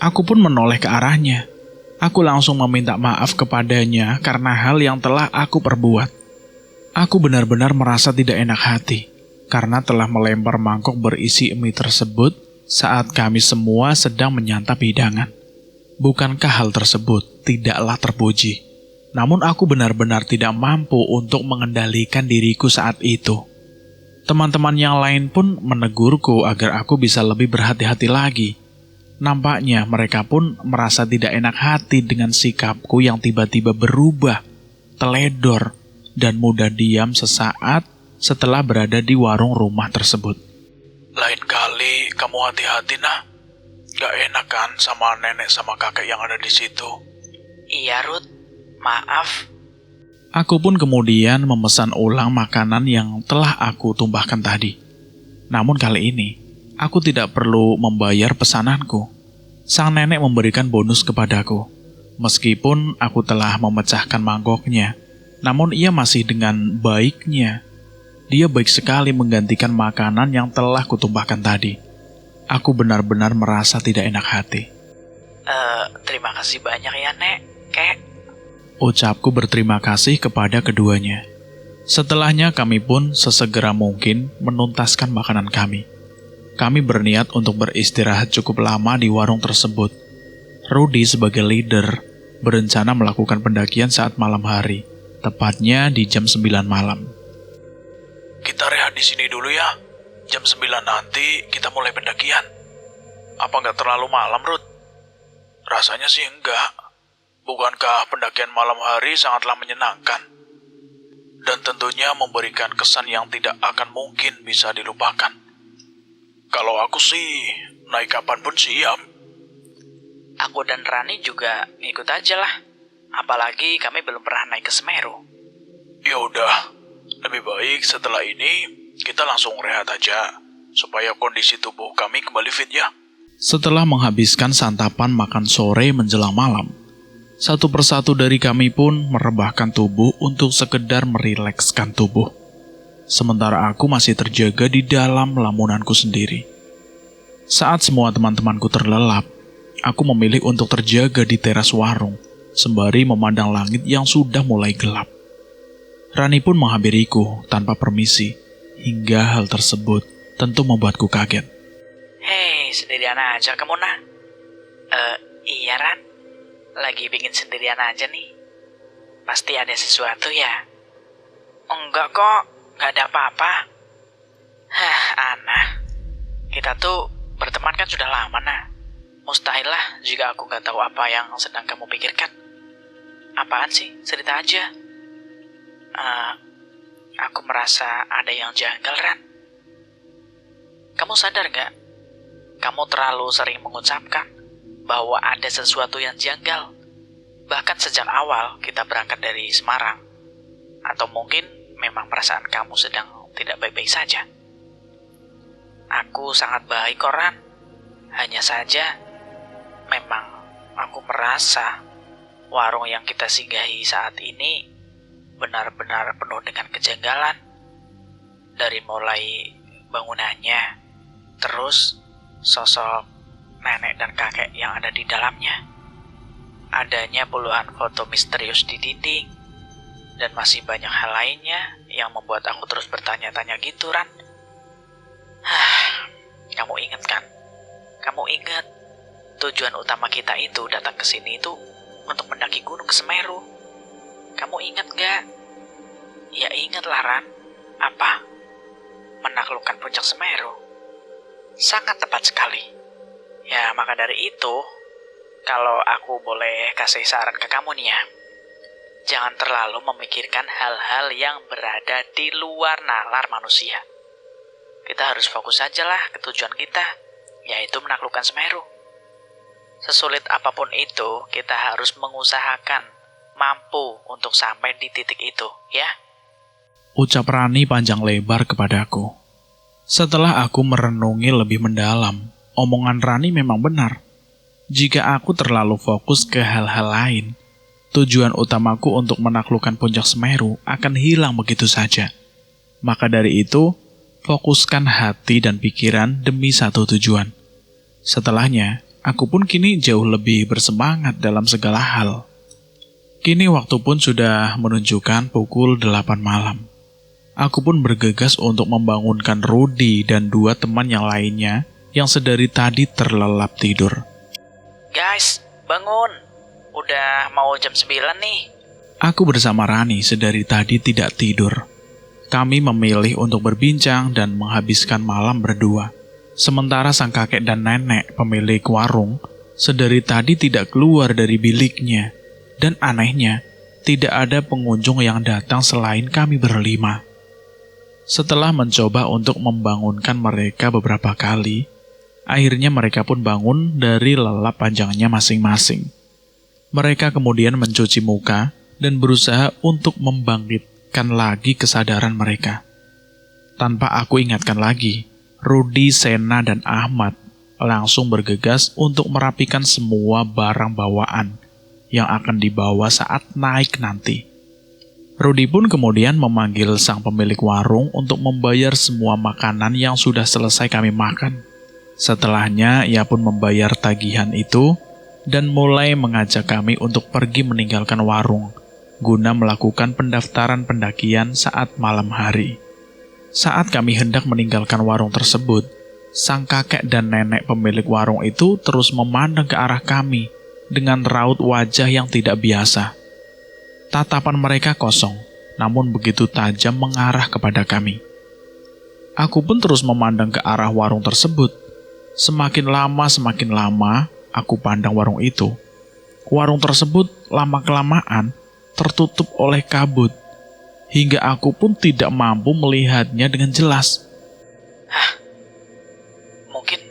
Aku pun menoleh ke arahnya. Aku langsung meminta maaf kepadanya karena hal yang telah aku perbuat. Aku benar-benar merasa tidak enak hati karena telah melempar mangkok berisi mie tersebut saat kami semua sedang menyantap hidangan. Bukankah hal tersebut tidaklah terpuji? Namun aku benar-benar tidak mampu untuk mengendalikan diriku saat itu. Teman-teman yang lain pun menegurku agar aku bisa lebih berhati-hati lagi. Nampaknya mereka pun merasa tidak enak hati dengan sikapku yang tiba-tiba berubah, teledor, dan mudah diam sesaat setelah berada di warung rumah tersebut. Lain kali kamu hati-hati nah. Gak enak kan sama nenek sama kakek yang ada di situ? Iya Ruth, maaf. Aku pun kemudian memesan ulang makanan yang telah aku tumbahkan tadi. Namun kali ini, aku tidak perlu membayar pesananku. Sang nenek memberikan bonus kepadaku. Meskipun aku telah memecahkan mangkoknya, namun ia masih dengan baiknya. Dia baik sekali menggantikan makanan yang telah kutumbahkan tadi. Aku benar-benar merasa tidak enak hati. Terima kasih banyak ya, Nek. Kek. Ucapku berterima kasih kepada keduanya. Setelahnya kami pun sesegera mungkin menuntaskan makanan kami. Kami berniat untuk beristirahat cukup lama di warung tersebut. Rudy sebagai leader berencana melakukan pendakian saat malam hari, tepatnya di jam 9 malam. Kita rehat di sini dulu ya. Jam 9 nanti kita mulai pendakian. Apa nggak terlalu malam, Ruth? Rasanya sih enggak. Bukankah pendakian malam hari sangatlah menyenangkan? Dan tentunya memberikan kesan yang tidak akan mungkin bisa dilupakan. Kalau aku sih, naik kapan pun siap. Aku dan Rani juga ngikut aja lah. Apalagi kami belum pernah naik ke Semeru. Ya udah, lebih baik setelah ini kita langsung rehat aja, supaya kondisi tubuh kami kembali fit ya. Setelah menghabiskan santapan makan sore menjelang malam, satu persatu dari kami pun merebahkan tubuh untuk sekedar merilekskan tubuh. Sementara aku masih terjaga di dalam lamunanku sendiri. Saat semua teman-temanku terlelap, aku memilih untuk terjaga di teras warung, sembari memandang langit yang sudah mulai gelap. Rani pun menghampiriku tanpa permisi, hingga hal tersebut tentu membuatku kaget. Hei, sendirian aja kamu nah. Iya Ran, lagi bikin sendirian aja nih. Pasti ada sesuatu ya? Enggak kok, gak ada apa-apa. Anah, kita tuh berteman kan sudah lama nah. Mustahil lah jika aku gak tahu apa yang sedang kamu pikirkan. Apaan sih? Cerita aja. Aku merasa ada yang janggal, Ran. Kamu sadar gak? Kamu terlalu sering mengucapkan bahwa ada sesuatu yang janggal. Bahkan sejak awal kita berangkat dari Semarang. Atau mungkin memang perasaan kamu sedang tidak baik-baik saja. Aku sangat baik kok, Ran. Hanya saja, memang aku merasa warung yang kita singgahi saat ini benar-benar penuh dengan kejanggalan. Dari mulai bangunannya, terus sosok nenek dan kakek yang ada di dalamnya. Adanya puluhan foto misterius di dinding, dan masih banyak hal lainnya yang membuat aku terus bertanya-tanya gitu, Ran. Kamu ingat kan? Kamu ingat tujuan utama kita itu datang ke sini itu untuk mendaki Gunung Semeru. Kamu ingat gak? Ya ingat lah, Ran. Apa? Menaklukkan puncak Semeru. Sangat tepat sekali. Ya, maka dari itu, kalau aku boleh kasih saran ke kamu nih ya, jangan terlalu memikirkan hal-hal yang berada di luar nalar manusia. Kita harus fokus aja lah ke tujuan kita, yaitu menaklukkan Semeru. Sesulit apapun itu, kita harus mengusahakan mampu untuk sampai di titik itu, ya. ucap Rani panjang lebar kepadaku. Setelah aku merenungi lebih mendalam, omongan Rani memang benar. Jika aku terlalu fokus ke hal-hal lain, tujuan utamaku untuk menaklukkan puncak Semeru akan hilang begitu saja. Maka dari itu, fokuskan hati dan pikiran demi satu tujuan. Setelahnya, aku pun kini jauh lebih bersemangat dalam segala hal. Kini waktu pun sudah menunjukkan pukul 8 malam. Aku pun bergegas untuk membangunkan Rudy dan 2 teman yang lainnya yang sedari tadi terlelap tidur. Guys, bangun. Udah mau jam 9 nih. Aku bersama Rani sedari tadi tidak tidur. Kami memilih untuk berbincang dan menghabiskan malam berdua. Sementara sang kakek dan nenek pemilik warung sedari tadi tidak keluar dari biliknya. Dan anehnya, tidak ada pengunjung yang datang selain kami berlima. Setelah mencoba untuk membangunkan mereka beberapa kali, akhirnya mereka pun bangun dari lelap panjangnya masing-masing. Mereka kemudian mencuci muka dan berusaha untuk membangkitkan lagi kesadaran mereka. Tanpa aku ingatkan lagi, Rudy, Sena, dan Ahmad langsung bergegas untuk merapikan semua barang bawaan yang akan dibawa saat naik nanti. Rudy pun kemudian memanggil sang pemilik warung untuk membayar semua makanan yang sudah selesai kami makan. Setelahnya, ia pun membayar tagihan itu dan mulai mengajak kami untuk pergi meninggalkan warung, guna melakukan pendaftaran pendakian saat malam hari. Saat kami hendak meninggalkan warung tersebut, sang kakek dan nenek pemilik warung itu terus memandang ke arah kami dengan raut wajah yang tidak biasa. Tatapan mereka kosong, namun begitu tajam mengarah kepada kami. Aku pun terus memandang ke arah warung tersebut. Semakin lama, aku pandang warung itu. Warung tersebut lama-kelamaan tertutup oleh kabut, hingga aku pun tidak mampu melihatnya dengan jelas. Mungkin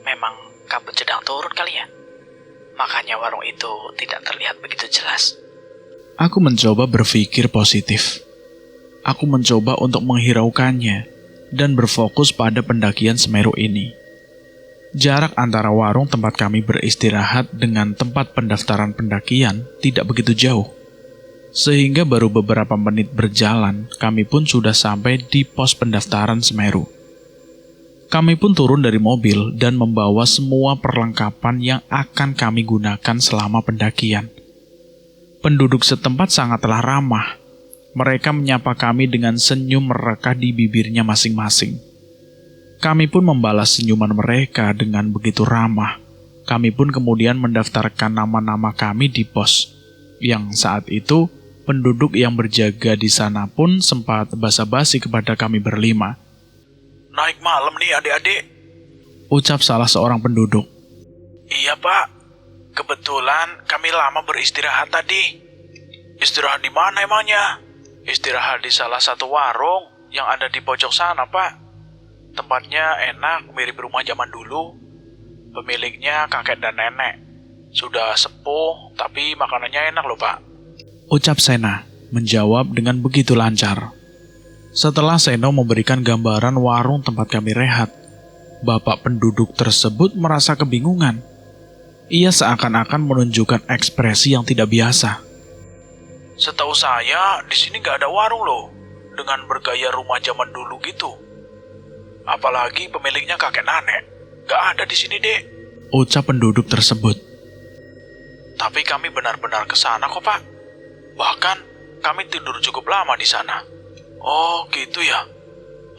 memang kabut sedang turun kali ya. Makanya warung itu tidak terlihat begitu jelas. Aku mencoba berpikir positif. Aku mencoba untuk menghiraukannya dan berfokus pada pendakian Semeru ini. Jarak antara warung tempat kami beristirahat dengan tempat pendaftaran pendakian tidak begitu jauh. Sehingga baru beberapa menit berjalan, kami pun sudah sampai di pos pendaftaran Semeru. Kami pun turun dari mobil dan membawa semua perlengkapan yang akan kami gunakan selama pendakian. Penduduk setempat sangatlah ramah. Mereka menyapa kami dengan senyum mereka di bibirnya masing-masing. Kami pun membalas senyuman mereka dengan begitu ramah. Kami pun kemudian mendaftarkan nama-nama kami di pos. Yang saat itu, penduduk yang berjaga di sana pun sempat basa-basi kepada kami berlima. Naik malam nih adik-adik, ucap salah seorang penduduk. Iya pak, kebetulan kami lama beristirahat tadi. Istirahat di mana emangnya? Istirahat di salah satu warung yang ada di pojok sana pak. Tempatnya enak, mirip rumah zaman dulu. Pemiliknya kakek dan nenek. Sudah sepuh, tapi makanannya enak loh pak. Ucap Sena, menjawab dengan begitu lancar. Setelah Seno memberikan gambaran warung tempat kami rehat, bapak penduduk tersebut merasa kebingungan. Ia seakan-akan menunjukkan ekspresi yang tidak biasa. Setahu saya, di sini nggak ada warung loh, dengan bergaya rumah zaman dulu gitu. Apalagi pemiliknya kakek nenek, nggak ada di sini dek. Ucap penduduk tersebut. Tapi kami benar-benar ke sana kok pak. Bahkan kami tidur cukup lama di sana. Oh gitu ya?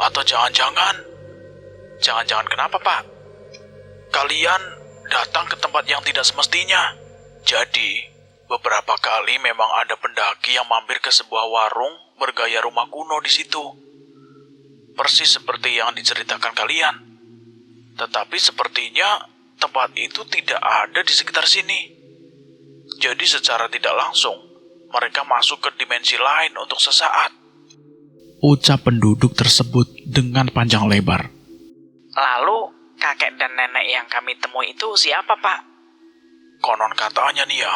Atau jangan-jangan kenapa pak? Kalian datang ke tempat yang tidak semestinya. Jadi, beberapa kali memang ada pendaki yang mampir ke sebuah warung bergaya rumah kuno di situ. Persis seperti yang diceritakan kalian. Tetapi sepertinya tempat itu tidak ada di sekitar sini. Jadi secara tidak langsung, mereka masuk ke dimensi lain untuk sesaat. Ucap penduduk tersebut dengan panjang lebar. Lalu, kakek dan nenek yang kami temui itu siapa, Pak? Konon katanya nih ya,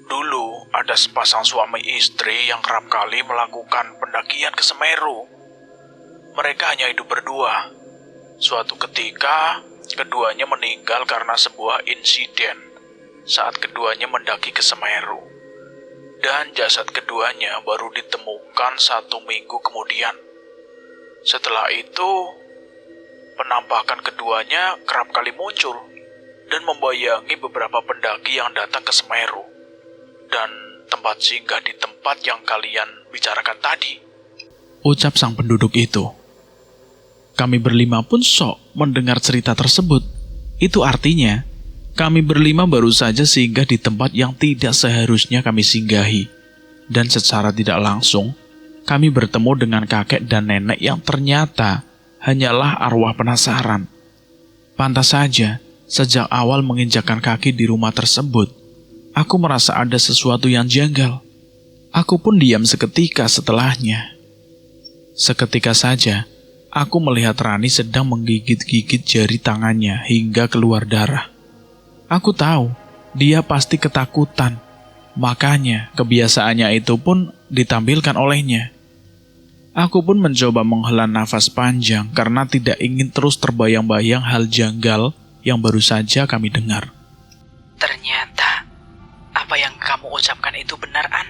Dulu ada sepasang suami istri yang kerap kali melakukan pendakian ke Semeru. Mereka hanya hidup berdua. Suatu ketika, keduanya meninggal karena sebuah insiden saat keduanya mendaki ke Semeru. Dan jasad keduanya baru ditemukan 1 minggu kemudian. Setelah itu, penampakan keduanya kerap kali muncul dan membayangi beberapa pendaki yang datang ke Semeru dan tempat singgah di tempat yang kalian bicarakan tadi. Ucap sang penduduk itu. Kami berlima pun sok mendengar cerita tersebut. Itu artinya, kami berlima baru saja singgah di tempat yang tidak seharusnya kami singgahi. Dan secara tidak langsung, kami bertemu dengan kakek dan nenek yang ternyata hanyalah arwah penasaran. Pantas saja, sejak awal menginjakkan kaki di rumah tersebut, aku merasa ada sesuatu yang janggal. Aku pun diam seketika setelahnya. Seketika saja, aku melihat Rani sedang menggigit-gigit jari tangannya hingga keluar darah. Aku tahu, dia pasti ketakutan. Makanya, kebiasaannya itu pun ditampilkan olehnya. Aku pun mencoba menghela nafas panjang karena tidak ingin terus terbayang-bayang hal janggal yang baru saja kami dengar. Ternyata, apa yang kamu ucapkan itu benar, An.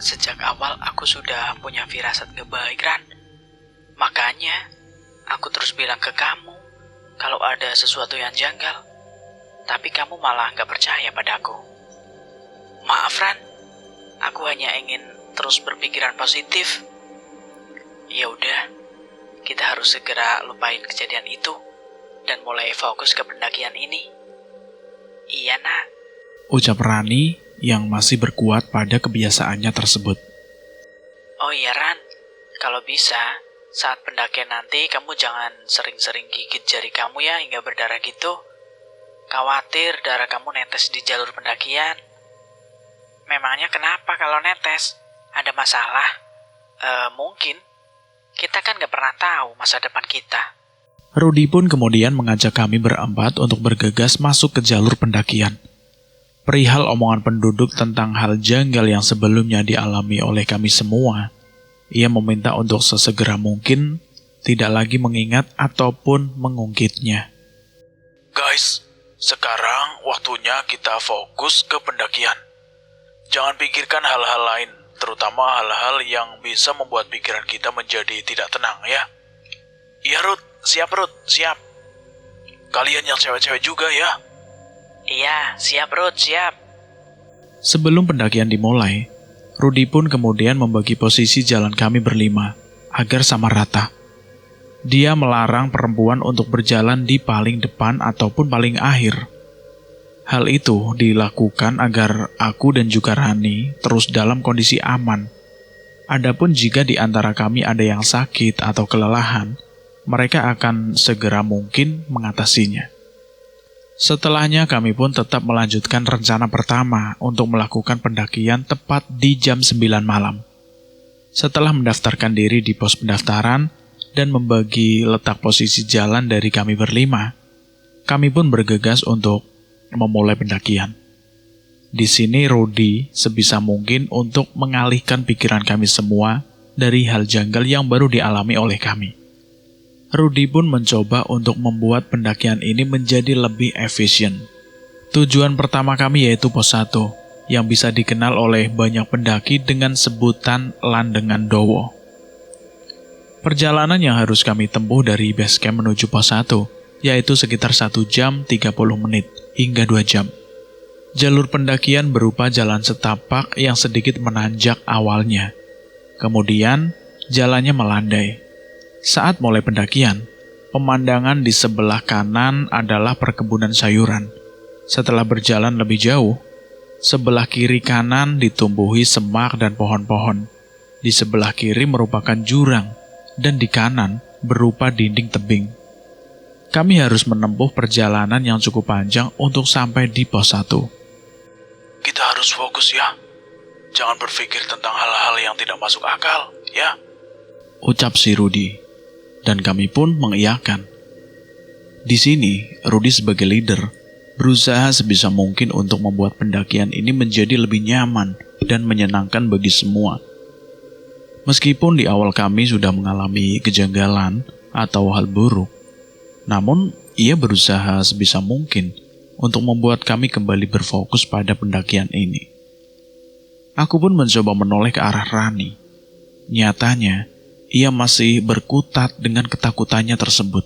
Sejak awal aku sudah punya firasat gak baik, Ran. Makanya, aku terus bilang ke kamu kalau ada sesuatu yang janggal. Tapi kamu malah gak percaya padaku. Maaf, Ran. Aku hanya ingin terus berpikiran positif. Ya udah, kita harus segera lupain kejadian itu dan mulai fokus ke pendakian ini. Iya, Nak. Ucap Rani yang masih berkuat pada kebiasaannya tersebut. Oh iya, Ran. Kalau bisa, saat pendakian nanti kamu jangan sering-sering gigit jari kamu ya hingga berdarah gitu. Khawatir darah kamu netes di jalur pendakian. Memangnya kenapa kalau netes? Ada masalah? Mungkin. Kita kan gak pernah tahu masa depan kita. Rudi pun kemudian mengajak kami berempat untuk bergegas masuk ke jalur pendakian. Perihal omongan penduduk tentang hal janggal yang sebelumnya dialami oleh kami semua, ia meminta untuk sesegera mungkin tidak lagi mengingat ataupun mengungkitnya. Guys, sekarang waktunya kita fokus ke pendakian. Jangan pikirkan hal-hal lain, terutama hal-hal yang bisa membuat pikiran kita menjadi tidak tenang ya. Iya Ruth, siap Ruth, siap. Kalian yang cewek-cewek juga ya. Iya, siap Ruth, siap. Sebelum pendakian dimulai, Rudi pun kemudian membagi posisi jalan kami berlima agar sama rata. Dia melarang perempuan untuk berjalan di paling depan ataupun paling akhir. Hal itu dilakukan agar aku dan juga Rani terus dalam kondisi aman. Adapun jika di antara kami ada yang sakit atau kelelahan, mereka akan segera mungkin mengatasinya. Setelahnya kami pun tetap melanjutkan rencana pertama untuk melakukan pendakian tepat di jam 9 malam. Setelah mendaftarkan diri di pos pendaftaran dan membagi letak posisi jalan dari kami berlima, kami pun bergegas untuk memulai pendakian. Di sini Rudi sebisa mungkin untuk mengalihkan pikiran kami semua dari hal janggal yang baru dialami oleh kami. Rudi pun mencoba untuk membuat pendakian ini menjadi lebih efisien. Tujuan pertama kami yaitu pos 1, yang bisa dikenal oleh banyak pendaki dengan sebutan Landengan Dowo. Perjalanan yang harus kami tempuh dari base camp menuju pos 1, yaitu sekitar 1 jam 30 menit hingga 2 jam. Jalur pendakian berupa jalan setapak yang sedikit menanjak awalnya. Kemudian, jalannya melandai. Saat mulai pendakian, pemandangan di sebelah kanan adalah perkebunan sayuran. Setelah berjalan lebih jauh, sebelah kiri kanan ditumbuhi semak dan pohon-pohon. Di sebelah kiri merupakan jurang, dan di kanan berupa dinding tebing. Kami harus menempuh perjalanan yang cukup panjang untuk sampai di pos 1. Kita harus fokus ya. Jangan berpikir tentang hal-hal yang tidak masuk akal, ya. Ucap si Rudi. Dan kami pun mengiyakan. Di sini, Rudi sebagai leader berusaha sebisa mungkin untuk membuat pendakian ini menjadi lebih nyaman dan menyenangkan bagi semua. Meskipun di awal kami sudah mengalami kejanggalan atau hal buruk, namun ia berusaha sebisa mungkin untuk membuat kami kembali berfokus pada pendakian ini. Aku pun mencoba menoleh ke arah Rani. Nyatanya, ia masih berkutat dengan ketakutannya tersebut.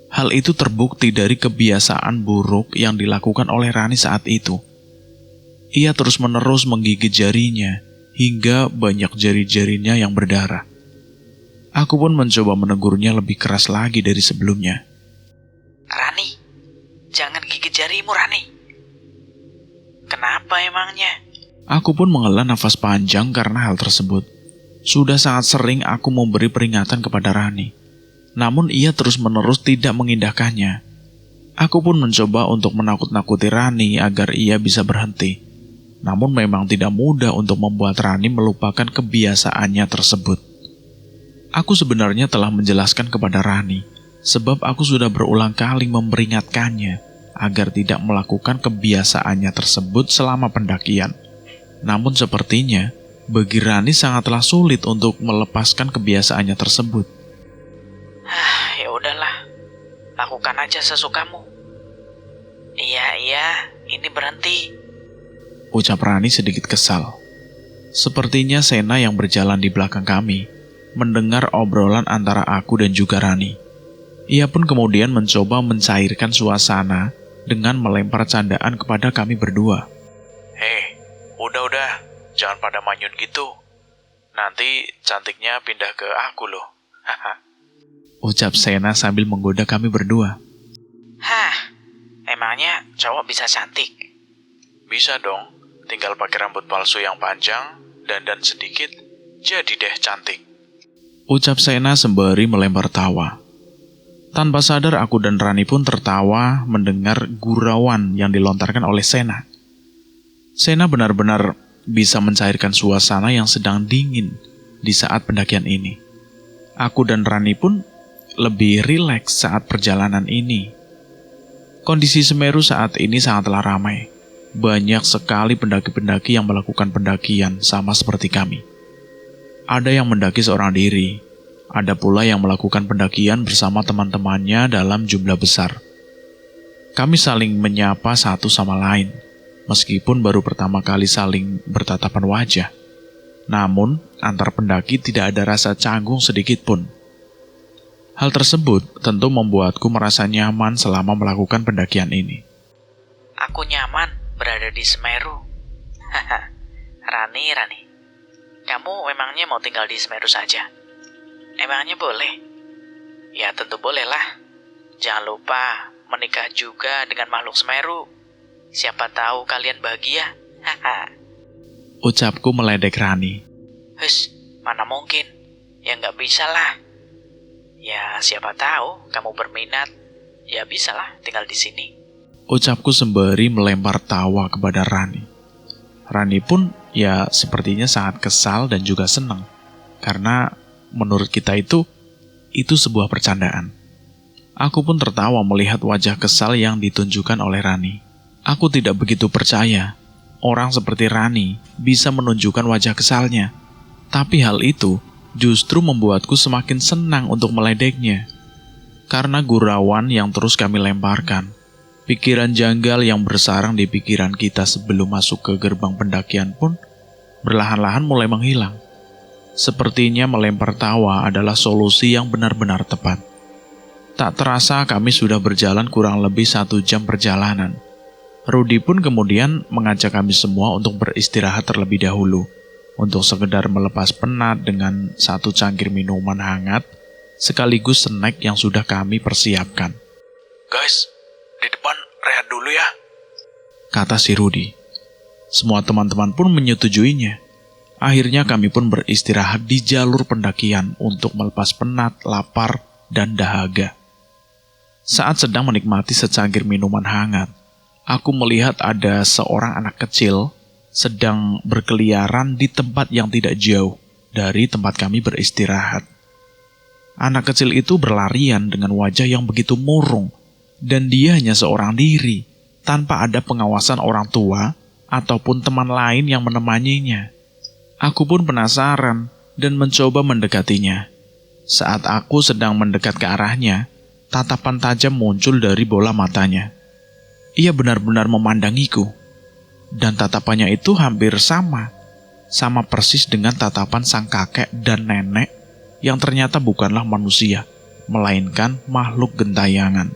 Hal itu terbukti dari kebiasaan buruk yang dilakukan oleh Rani saat itu. Ia terus-menerus menggigit jarinya hingga banyak jari-jarinya yang berdarah. Aku pun mencoba menegurnya lebih keras lagi dari sebelumnya. Rani, jangan gigit jarimu, Rani. Kenapa emangnya? Aku pun menghela nafas panjang karena hal tersebut. Sudah sangat sering aku memberi peringatan kepada Rani. Namun ia terus-menerus tidak mengindahkannya. Aku pun mencoba untuk menakut-nakuti Rani agar ia bisa berhenti. Namun memang tidak mudah untuk membuat Rani melupakan kebiasaannya tersebut. Aku sebenarnya telah menjelaskan kepada Rani, sebab aku sudah berulang kali memperingatkannya agar tidak melakukan kebiasaannya tersebut selama pendakian. Namun sepertinya, bagi Rani sangatlah sulit untuk melepaskan kebiasaannya tersebut. Ya udahlah, lakukan aja sesukamu. Iya, ini berhenti. Ucap Rani sedikit kesal. Sepertinya Sena yang berjalan di belakang kami mendengar obrolan antara aku dan juga Rani. Ia pun kemudian mencoba mencairkan suasana dengan melempar candaan kepada kami berdua. Hei, udah, jangan pada manyun gitu. Nanti cantiknya pindah ke aku loh. Haha. Ucap Sena sambil menggoda kami berdua. Emangnya cowok bisa cantik? Bisa dong, tinggal pakai rambut palsu yang panjang, dandan sedikit, jadi deh cantik. Ucap Sena sembari melempar tawa. Tanpa sadar aku dan Rani pun tertawa mendengar gurauan yang dilontarkan oleh Sena. Sena benar-benar bisa mencairkan suasana yang sedang dingin di saat pendakian ini. Aku dan Rani pun lebih rileks saat perjalanan ini. Kondisi Semeru saat ini sangatlah ramai. Banyak sekali pendaki-pendaki yang melakukan pendakian sama seperti kami. Ada yang mendaki seorang diri, ada pula yang melakukan pendakian bersama teman-temannya dalam jumlah besar. Kami saling menyapa satu sama lain, meskipun baru pertama kali saling bertatapan wajah. Namun, antar pendaki tidak ada rasa canggung sedikit pun. Hal tersebut tentu membuatku merasa nyaman selama melakukan pendakian ini. Aku nyaman berada di Semeru. Rani, kamu memangnya mau tinggal di Semeru saja? Emangnya boleh? Ya tentu boleh lah. Jangan lupa menikah juga dengan makhluk Semeru. Siapa tahu kalian bahagia. Ucapku meledek Rani. Mana mungkin? Ya nggak bisa lah. Ya siapa tahu kamu berminat. Ya bisalah tinggal di sini. Ucapku sembari melempar tawa kepada Rani. Rani pun ya sepertinya sangat kesal dan juga senang. Karena menurut kita itu sebuah percandaan. Aku pun tertawa melihat wajah kesal yang ditunjukkan oleh Rani. Aku tidak begitu percaya orang seperti Rani bisa menunjukkan wajah kesalnya. Tapi hal itu justru membuatku semakin senang untuk meledeknya. Karena gurauan yang terus kami lemparkan, pikiran janggal yang bersarang di pikiran kita sebelum masuk ke gerbang pendakian pun perlahan-lahan mulai menghilang. Sepertinya melempar tawa adalah solusi yang benar-benar tepat. Tak terasa kami sudah berjalan kurang lebih 1 jam perjalanan. Rudy pun kemudian mengajak kami semua untuk beristirahat terlebih dahulu, untuk sekedar melepas penat dengan 1 cangkir minuman hangat, sekaligus snack yang sudah kami persiapkan. Guys, di depan rehat dulu ya, kata si Rudy. Semua teman-teman pun menyetujuinya. Akhirnya kami pun beristirahat di jalur pendakian untuk melepas penat, lapar, dan dahaga. Saat sedang menikmati secangkir minuman hangat, aku melihat ada seorang anak kecil sedang berkeliaran di tempat yang tidak jauh dari tempat kami beristirahat. Anak kecil itu berlarian dengan wajah yang begitu murung, dan dia hanya seorang diri, tanpa ada pengawasan orang tua ataupun teman lain yang menemaninya. Aku pun penasaran dan mencoba mendekatinya. Saat aku sedang mendekat ke arahnya, tatapan tajam muncul dari bola matanya. Ia benar-benar memandangiku, dan tatapannya itu hampir sama persis dengan tatapan sang kakek dan nenek yang ternyata bukanlah manusia, melainkan makhluk gentayangan.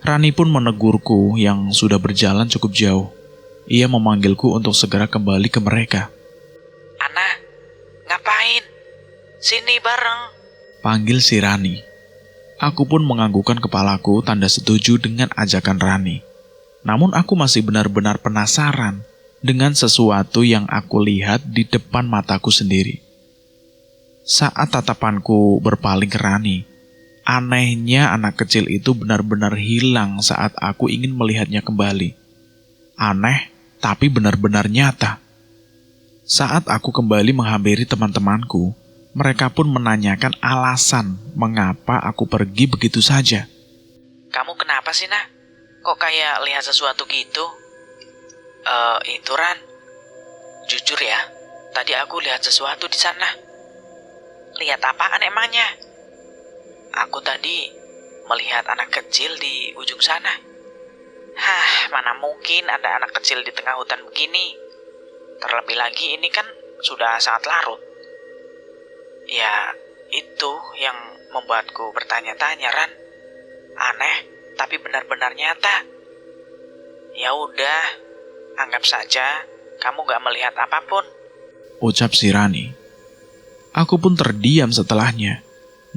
Rani pun menegurku yang sudah berjalan cukup jauh. Ia memanggilku untuk segera kembali ke mereka. Ana, ngapain? Sini bareng. Panggil si Rani. Aku pun menganggukkan kepalaku tanda setuju dengan ajakan Rani. Namun aku masih benar-benar penasaran dengan sesuatu yang aku lihat di depan mataku sendiri. Saat tatapanku berpaling ke Rani, anehnya anak kecil itu benar-benar hilang saat aku ingin melihatnya kembali. Aneh, tapi benar-benar nyata. Saat aku kembali menghampiri teman-temanku, mereka pun menanyakan alasan mengapa aku pergi begitu saja. Kamu kenapa sih, Nah? Kok kayak lihat sesuatu gitu? Itu Ran. Jujur ya, tadi aku lihat sesuatu di sana. Lihat apaan emangnya? Aku tadi melihat anak kecil di ujung sana. Hah, mana mungkin ada anak kecil di tengah hutan begini? Terlebih lagi ini kan sudah sangat larut. Ya, itu yang membuatku bertanya-tanya, Ran. Aneh, tapi benar-benar nyata. Ya udah, anggap saja kamu gak melihat apapun, ucap si Rani. Aku pun terdiam setelahnya.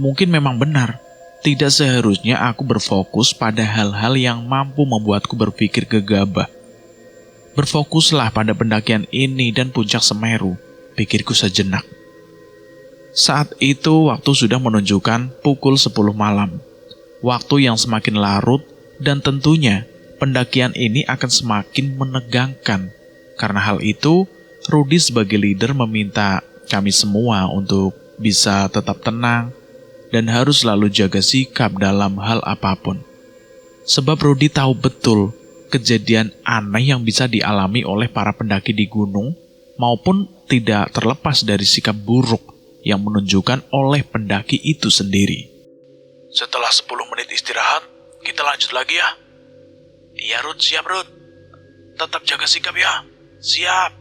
Mungkin memang benar, tidak seharusnya aku berfokus pada hal-hal yang mampu membuatku berpikir gegabah. Berfokuslah pada pendakian ini dan puncak Semeru, pikirku sejenak. Saat itu waktu sudah menunjukkan pukul 10 malam. Waktu yang semakin larut dan tentunya pendakian ini akan semakin menegangkan. Karena hal itu, Rudy sebagai leader meminta kami semua untuk bisa tetap tenang dan harus selalu jaga sikap dalam hal apapun. Sebab Rudy tahu betul kejadian aneh yang bisa dialami oleh para pendaki di gunung maupun tidak terlepas dari sikap buruk yang menunjukkan oleh pendaki itu sendiri. Setelah 10 menit istirahat, kita lanjut lagi ya. Iya Rud, siap Rud. Tetap jaga sikap ya. Siap.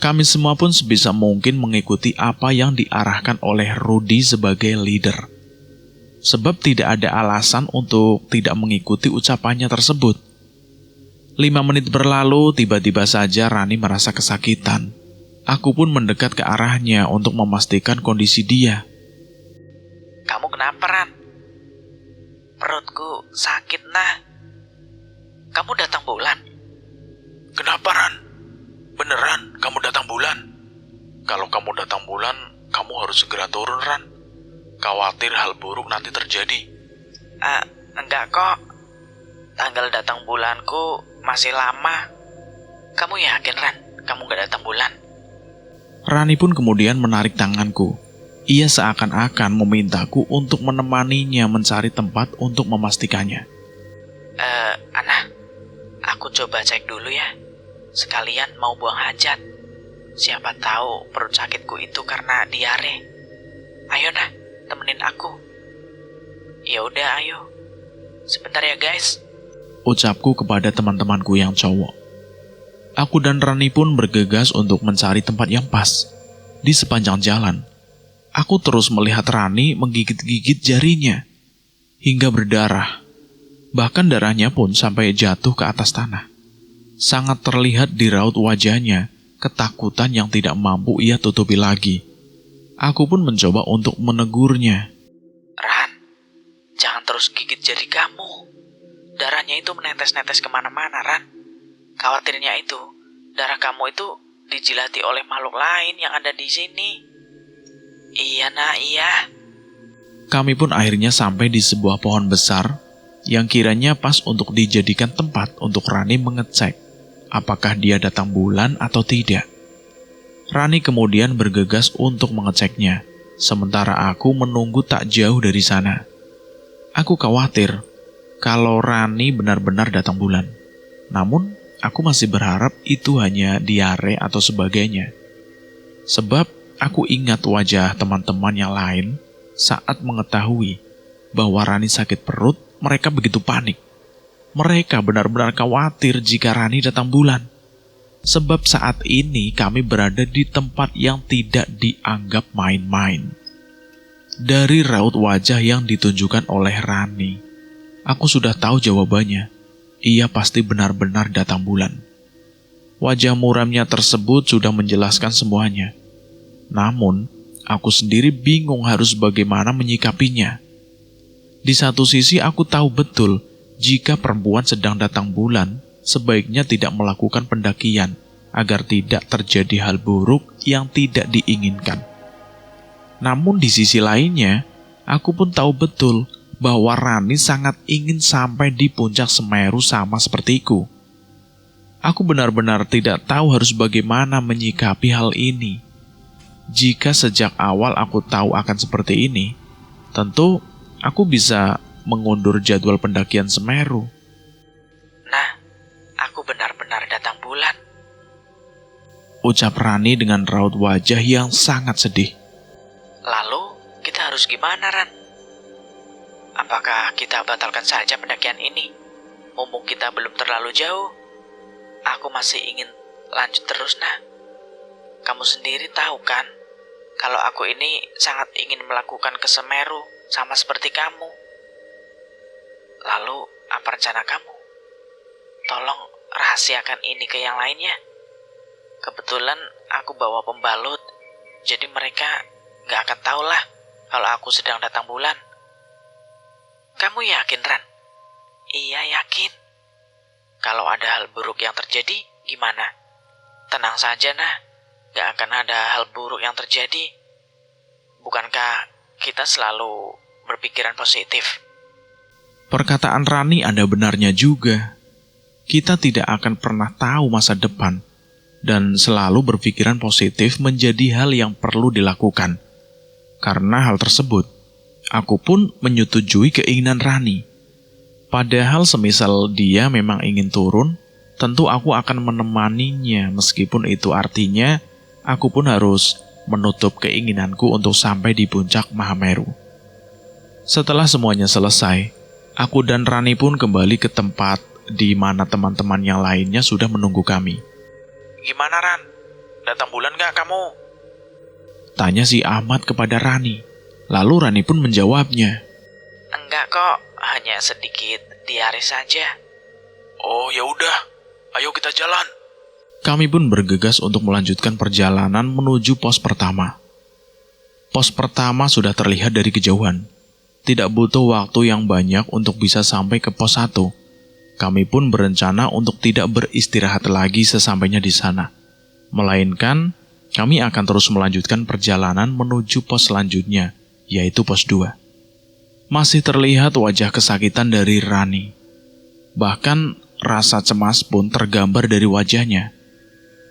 Kami semua pun sebisa mungkin mengikuti apa yang diarahkan oleh Rudy sebagai leader. Sebab tidak ada alasan untuk tidak mengikuti ucapannya tersebut. 5 menit berlalu, tiba-tiba saja Rani merasa kesakitan. Aku pun mendekat ke arahnya untuk memastikan kondisi dia. Kamu kenapa, Ran? Perutku sakit, Nah. Kamu datang bulan? Kenapa Ran? Beneran kamu datang bulan? Kalau kamu datang bulan, kamu harus segera turun Ran. Khawatir hal buruk nanti terjadi. Enggak kok. Tanggal datang bulanku masih lama. Kamu yakin, Ran? Kamu gak datang bulan? Rani pun kemudian menarik tanganku. Ia seakan-akan memintaku untuk menemaninya mencari tempat untuk memastikannya. Ana, aku coba cek dulu ya. Sekalian mau buang hajat. Siapa tahu perut sakitku itu karena diare. Ayo Nah, temenin aku. Ya udah, ayo. Sebentar ya guys, ucapku kepada teman-temanku yang cowok. Aku dan Rani pun bergegas untuk mencari tempat yang pas. Di sepanjang jalan, aku terus melihat Rani menggigit-gigit jarinya hingga berdarah. Bahkan darahnya pun sampai jatuh ke atas tanah. Sangat terlihat di raut wajahnya ketakutan yang tidak mampu ia tutupi lagi. Aku pun mencoba untuk menegurnya. Ran, jangan terus gigit jari kamu. Darahnya itu menetes-netes kemana-mana, Ran. Khawatirnya itu, darah kamu itu dijilati oleh makhluk lain yang ada di sini. Iya, Nah, iya. Kami pun akhirnya sampai di sebuah pohon besar yang kiranya pas untuk dijadikan tempat untuk Rani mengecek apakah dia datang bulan atau tidak. Rani kemudian bergegas untuk mengeceknya, sementara aku menunggu tak jauh dari sana. Aku khawatir kalau Rani benar-benar datang bulan. Namun, aku masih berharap itu hanya diare atau sebagainya. Sebab aku ingat wajah teman-teman yang lain saat mengetahui bahwa Rani sakit perut, mereka begitu panik. Mereka benar-benar khawatir jika Rani datang bulan. Sebab saat ini kami berada di tempat yang tidak dianggap main-main. Dari raut wajah yang ditunjukkan oleh Rani, aku sudah tahu jawabannya. Ia pasti benar-benar datang bulan. Wajah muramnya tersebut sudah menjelaskan semuanya. Namun, aku sendiri bingung harus bagaimana menyikapinya. Di satu sisi aku tahu betul, jika perempuan sedang datang bulan, sebaiknya tidak melakukan pendakian, agar tidak terjadi hal buruk yang tidak diinginkan. Namun di sisi lainnya, aku pun tahu betul bahwa Rani sangat ingin sampai di puncak Semeru sama sepertiku. Aku benar-benar tidak tahu harus bagaimana menyikapi hal ini. Jika sejak awal aku tahu akan seperti ini, tentu aku bisa mengundur jadwal pendakian Semeru. Nah, aku benar-benar datang bulan. Ucap Rani dengan raut wajah yang sangat sedih. Lalu, kita harus gimana, Ran? Apakah kita batalkan saja pendakian ini? Mumpung kita belum terlalu jauh. Aku masih ingin lanjut terus, nah. Kamu sendiri tahu kan, kalau aku ini sangat ingin melakukan ke Semeru, sama seperti kamu. Lalu, apa rencana kamu? Tolong rahasiakan ini ke yang lainnya. Kebetulan aku bawa pembalut, jadi mereka gak akan tahu lah kalau aku sedang datang bulan. Kamu yakin, Ran? Iya, yakin. Kalau ada hal buruk yang terjadi, gimana? Tenang saja, nah. Gak akan ada hal buruk yang terjadi. Bukankah kita selalu berpikiran positif? Perkataan Rani ada benarnya juga. Kita tidak akan pernah tahu masa depan, dan selalu berpikiran positif menjadi hal yang perlu dilakukan. Karena hal tersebut, aku pun menyetujui keinginan Rani. Padahal semisal dia memang ingin turun, tentu aku akan menemaninya meskipun itu artinya aku pun harus menutup keinginanku untuk sampai di puncak Mahameru. Setelah semuanya selesai, aku dan Rani pun kembali ke tempat di mana teman-teman yang lainnya sudah menunggu kami. Gimana, Ran? Datang bulan gak kamu? Tanya si Ahmad kepada Rani. Lalu Rani pun menjawabnya. Enggak kok, hanya sedikit diare saja. Oh, ya udah. Ayo kita jalan. Kami pun bergegas untuk melanjutkan perjalanan menuju pos pertama. Pos pertama sudah terlihat dari kejauhan. Tidak butuh waktu yang banyak untuk bisa sampai ke pos 1. Kami pun berencana untuk tidak beristirahat lagi sesampainya di sana. Melainkan, kami akan terus melanjutkan perjalanan menuju pos selanjutnya, yaitu pos 2. Masih terlihat wajah kesakitan dari Rani. Bahkan, rasa cemas pun tergambar dari wajahnya.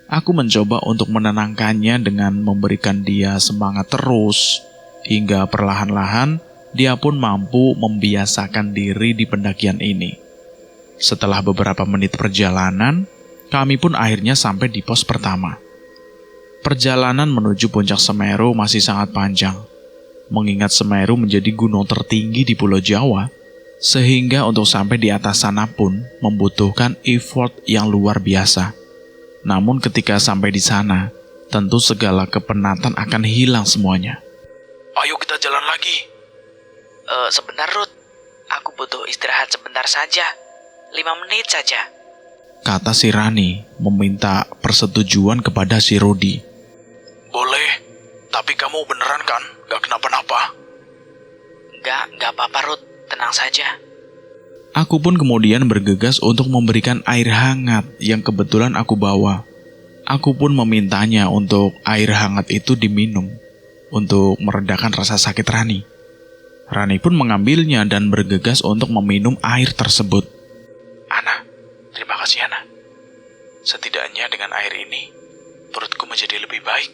Aku mencoba untuk menenangkannya dengan memberikan dia semangat terus, hingga perlahan-lahan dia pun mampu membiasakan diri di pendakian ini. Setelah beberapa menit perjalanan, kami pun akhirnya sampai di pos pertama. Perjalanan menuju puncak Semeru masih sangat panjang, mengingat Semeru menjadi gunung tertinggi di Pulau Jawa, sehingga untuk sampai di atas sana pun membutuhkan effort yang luar biasa. Namun ketika sampai di sana, tentu segala kepenatan akan hilang semuanya. Ayo kita jalan lagi. Sebentar, Ruth. Aku butuh istirahat sebentar saja. 5 menit saja. Kata si Rani meminta persetujuan kepada si Rudi. Boleh, tapi kamu beneran kan? Gak kenapa-napa? Gak apa-apa, Ruth. Tenang saja. Aku pun kemudian bergegas untuk memberikan air hangat yang kebetulan aku bawa. Aku pun memintanya untuk air hangat itu diminum, untuk meredakan rasa sakit Rani. Rani pun mengambilnya dan bergegas untuk meminum air tersebut. Ana, terima kasih Ana. Setidaknya dengan air ini, perutku menjadi lebih baik.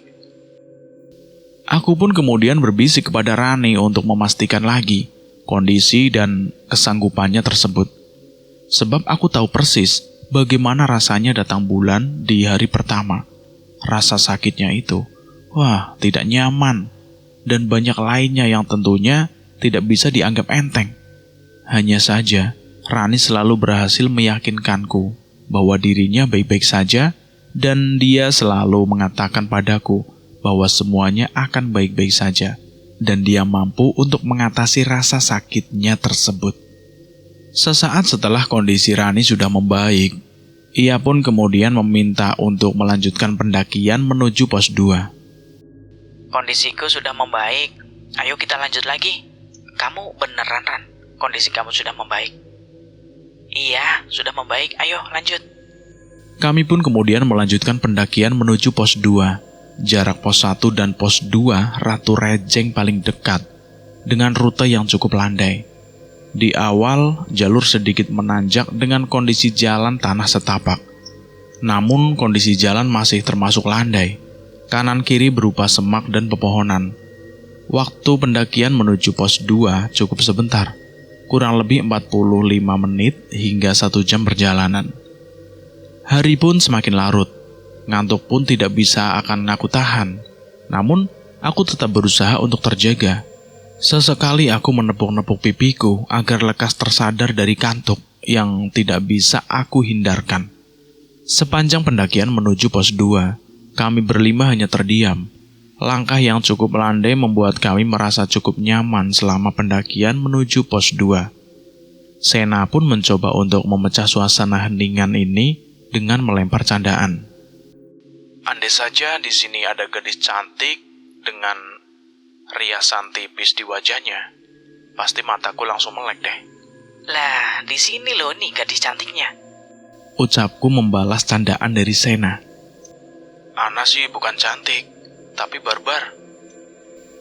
Aku pun kemudian berbisik kepada Rani untuk memastikan lagi kondisi dan kesanggupannya tersebut. Sebab aku tahu persis Bagaimana rasanya datang bulan di hari pertama? Rasa sakitnya itu, wah, tidak nyaman. Dan banyak lainnya yang tentunya tidak bisa dianggap enteng. Hanya saja, Rani selalu berhasil meyakinkanku bahwa dirinya baik-baik saja dan dia selalu mengatakan padaku bahwa semuanya akan baik-baik saja dan dia mampu untuk mengatasi rasa sakitnya tersebut. Sesaat setelah kondisi Rani sudah membaik, ia pun kemudian meminta untuk melanjutkan pendakian menuju pos 2. Kondisiku sudah membaik. Ayo kita lanjut lagi. Kamu beneran, Ran? Kondisi kamu sudah membaik? Iya, sudah membaik. Ayo lanjut. Kami pun kemudian melanjutkan pendakian menuju pos 2. Jarak pos 1 dan pos 2 Ratu Rejeng paling dekat, dengan rute yang cukup landai. Di awal, jalur sedikit menanjak dengan kondisi jalan tanah setapak. Namun kondisi jalan masih termasuk landai. Kanan kiri berupa semak dan pepohonan. Waktu pendakian menuju pos 2 cukup sebentar, kurang lebih 45 menit hingga 1 jam perjalanan. Hari pun semakin larut, ngantuk pun tidak bisa akan aku tahan. Namun, aku tetap berusaha untuk terjaga. Sesekali aku menepuk-nepuk pipiku agar lekas tersadar dari kantuk yang tidak bisa aku hindarkan. Sepanjang pendakian menuju pos 2, kami berlima hanya terdiam. Langkah yang cukup landai membuat kami merasa cukup nyaman selama pendakian menuju pos 2. Sena pun mencoba untuk memecah suasana heningan ini dengan melempar candaan. Andai saja di sini ada gadis cantik dengan riasan tipis di wajahnya, pasti mataku langsung melek deh. Lah, di sini loh nih gadis cantiknya. Ucapku membalas candaan dari Sena. Ana sih bukan cantik, tapi barbar.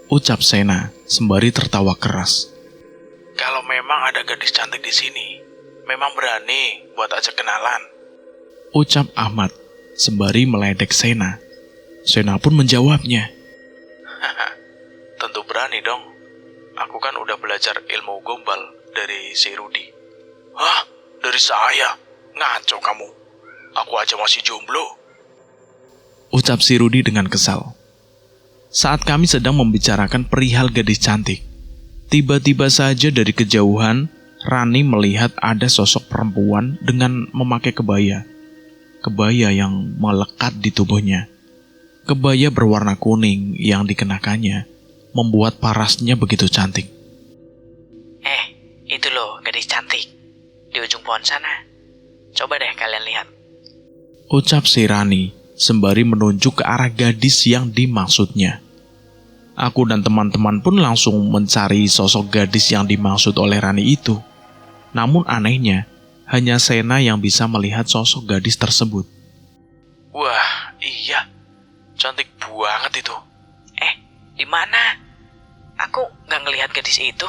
Ucap Sena sembari tertawa keras. Kalau memang ada gadis cantik di sini, memang berani buat ajak kenalan. Ucap Ahmad sembari meledek Sena. Sena pun menjawabnya. Tentu berani dong. Aku kan udah belajar ilmu gombal dari si Rudi. Hah? Dari saya? Ngaco kamu. Aku aja masih jomblo. Ucap si Rudi dengan kesal. Saat kami sedang membicarakan perihal gadis cantik, tiba-tiba saja dari kejauhan, Rani melihat ada sosok perempuan dengan memakai kebaya. Kebaya yang melekat di tubuhnya. Kebaya berwarna kuning yang dikenakannya membuat parasnya begitu cantik. Itu loh gadis cantik di ujung pohon sana. Coba deh kalian lihat. Ucap si Rani sembari menunjuk ke arah gadis yang dimaksudnya. Aku dan teman-teman pun langsung mencari sosok gadis yang dimaksud oleh Rani itu. Namun anehnya, hanya Sena yang bisa melihat sosok gadis tersebut. Wah, iya. Cantik banget itu. Di mana? Aku nggak ngelihat gadis itu.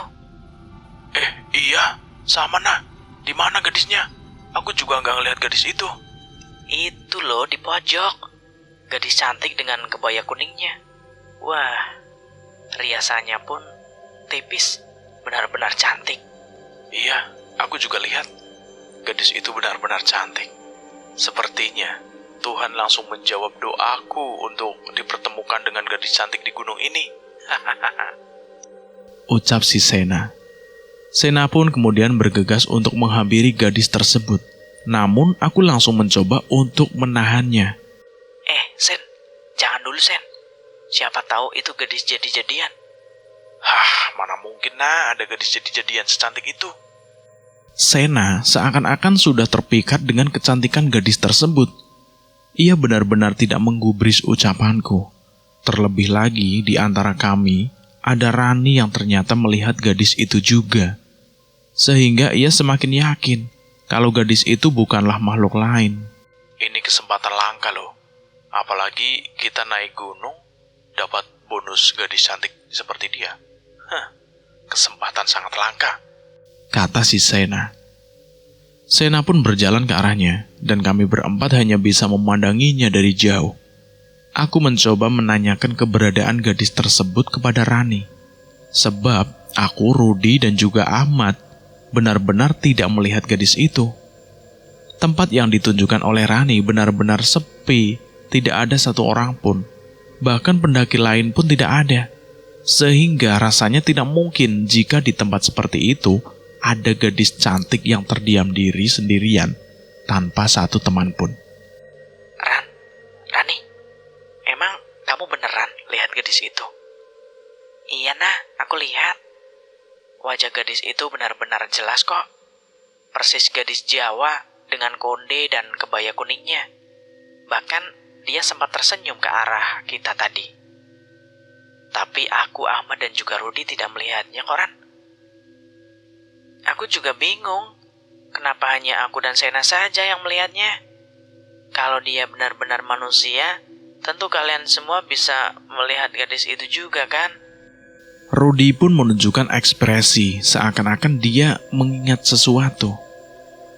Iya. Sama nah. Di mana gadisnya? Aku juga nggak ngelihat gadis itu. Itu loh di pojok. Gadis cantik dengan kebaya kuningnya. Wah, riasannya pun tipis. Benar-benar cantik. Iya, aku juga lihat. Gadis itu benar-benar cantik. Sepertinya Tuhan langsung menjawab doaku untuk dipertemukan dengan gadis cantik di gunung ini. Ucap si Sena. Sena pun kemudian bergegas untuk menghampiri gadis tersebut. Namun aku langsung mencoba untuk menahannya. Sen, jangan dulu Sen. Siapa tahu itu gadis jadi-jadian. Mana mungkin ada gadis jadi-jadian secantik itu. Sena seakan-akan sudah terpikat dengan kecantikan gadis tersebut. Ia benar-benar tidak menggubris ucapanku. Terlebih lagi di antara kami, ada Rani yang ternyata melihat gadis itu juga. Sehingga ia semakin yakin kalau gadis itu bukanlah makhluk lain. Ini kesempatan langka loh. Apalagi kita naik gunung, dapat bonus gadis cantik seperti dia. Kesempatan sangat langka, kata si Sena. Sena pun berjalan ke arahnya, dan kami berempat hanya bisa memandanginya dari jauh. Aku mencoba menanyakan keberadaan gadis tersebut kepada Rani. Sebab aku, Rudi, dan juga Ahmad benar-benar tidak melihat gadis itu. Tempat yang ditunjukkan oleh Rani benar-benar sepi, tidak ada satu orang pun. Bahkan pendaki lain pun tidak ada. Sehingga rasanya tidak mungkin jika di tempat seperti itu ada gadis cantik yang terdiam diri sendirian tanpa satu teman pun. Rani, emang kamu beneran lihat gadis itu? Iya nah, aku lihat. Wajah gadis itu benar-benar jelas kok. Persis gadis Jawa dengan konde dan kebaya kuningnya. Bahkan dia sempat tersenyum ke arah kita tadi. Tapi aku, Ahmad, dan juga Rudi tidak melihatnya, Koran. Aku juga bingung, kenapa hanya aku dan Sena saja yang melihatnya? Kalau dia benar-benar manusia, tentu kalian semua bisa melihat gadis itu juga kan? Rudi pun menunjukkan ekspresi seakan-akan dia mengingat sesuatu.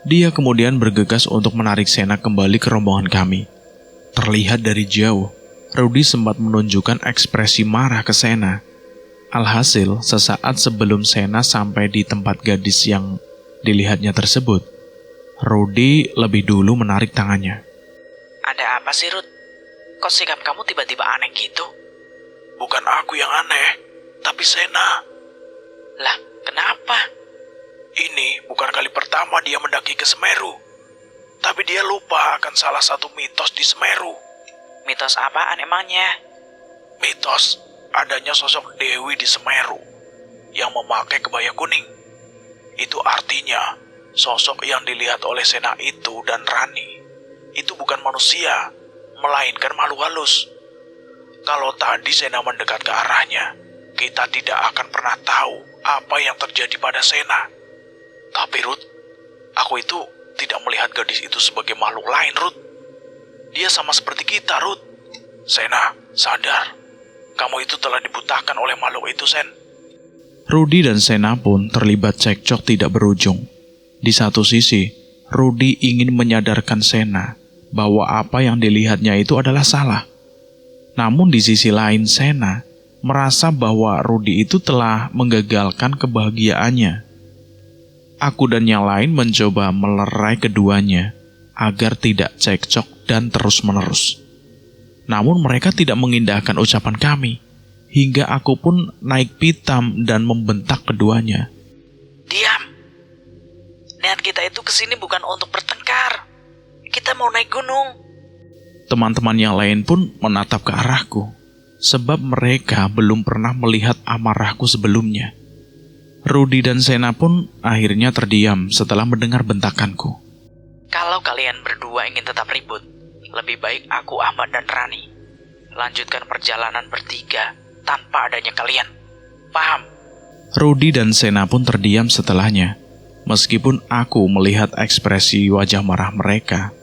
Dia kemudian bergegas untuk menarik Sena kembali ke rombongan kami. Terlihat dari jauh, Rudi sempat menunjukkan ekspresi marah ke Sena. Alhasil, sesaat sebelum Sena sampai di tempat gadis yang dilihatnya tersebut, Rudi lebih dulu menarik tangannya. Ada apa sih, Rud? Kok sikap kamu tiba-tiba aneh gitu? Bukan aku yang aneh, tapi Sena. Lah, kenapa? Ini bukan kali pertama dia mendaki ke Semeru. Tapi dia lupa akan salah satu mitos di Semeru. Mitos apaan emangnya? Mitos adanya sosok Dewi di Semeru yang memakai kebaya kuning. Itu artinya sosok yang dilihat oleh Sena itu dan Rani itu bukan manusia, melainkan makhluk halus. Kalau tadi Sena mendekat ke arahnya, kita tidak akan pernah tahu apa yang terjadi pada Sena. Tapi Ruth, aku itu tidak melihat gadis itu sebagai makhluk lain, Ruth. Dia sama seperti kita, Ruth. Sena, sadar. Kamu itu telah dibutakan oleh makhluk itu, Sen. Rudi dan Sena pun terlibat cekcok tidak berujung. Di satu sisi, Rudi ingin menyadarkan Sena bahwa apa yang dilihatnya itu adalah salah. Namun di sisi lain, Sena merasa bahwa Rudi itu telah menggagalkan kebahagiaannya. Aku dan yang lain mencoba melerai keduanya agar tidak cekcok dan terus-menerus. Namun mereka tidak mengindahkan ucapan kami, hingga aku pun naik pitam dan membentak keduanya. Diam! Niat kita itu kesini bukan untuk bertengkar. Kita mau naik gunung. Teman-teman yang lain pun menatap ke arahku, sebab mereka belum pernah melihat amarahku sebelumnya. Rudi dan Sena pun akhirnya terdiam setelah mendengar bentakanku. Kalau kalian berdua ingin tetap ribut, lebih baik aku, Ahmad, dan Rani lanjutkan perjalanan bertiga tanpa adanya kalian. Paham? Rudi dan Sena pun terdiam setelahnya. Meskipun aku melihat ekspresi wajah marah mereka,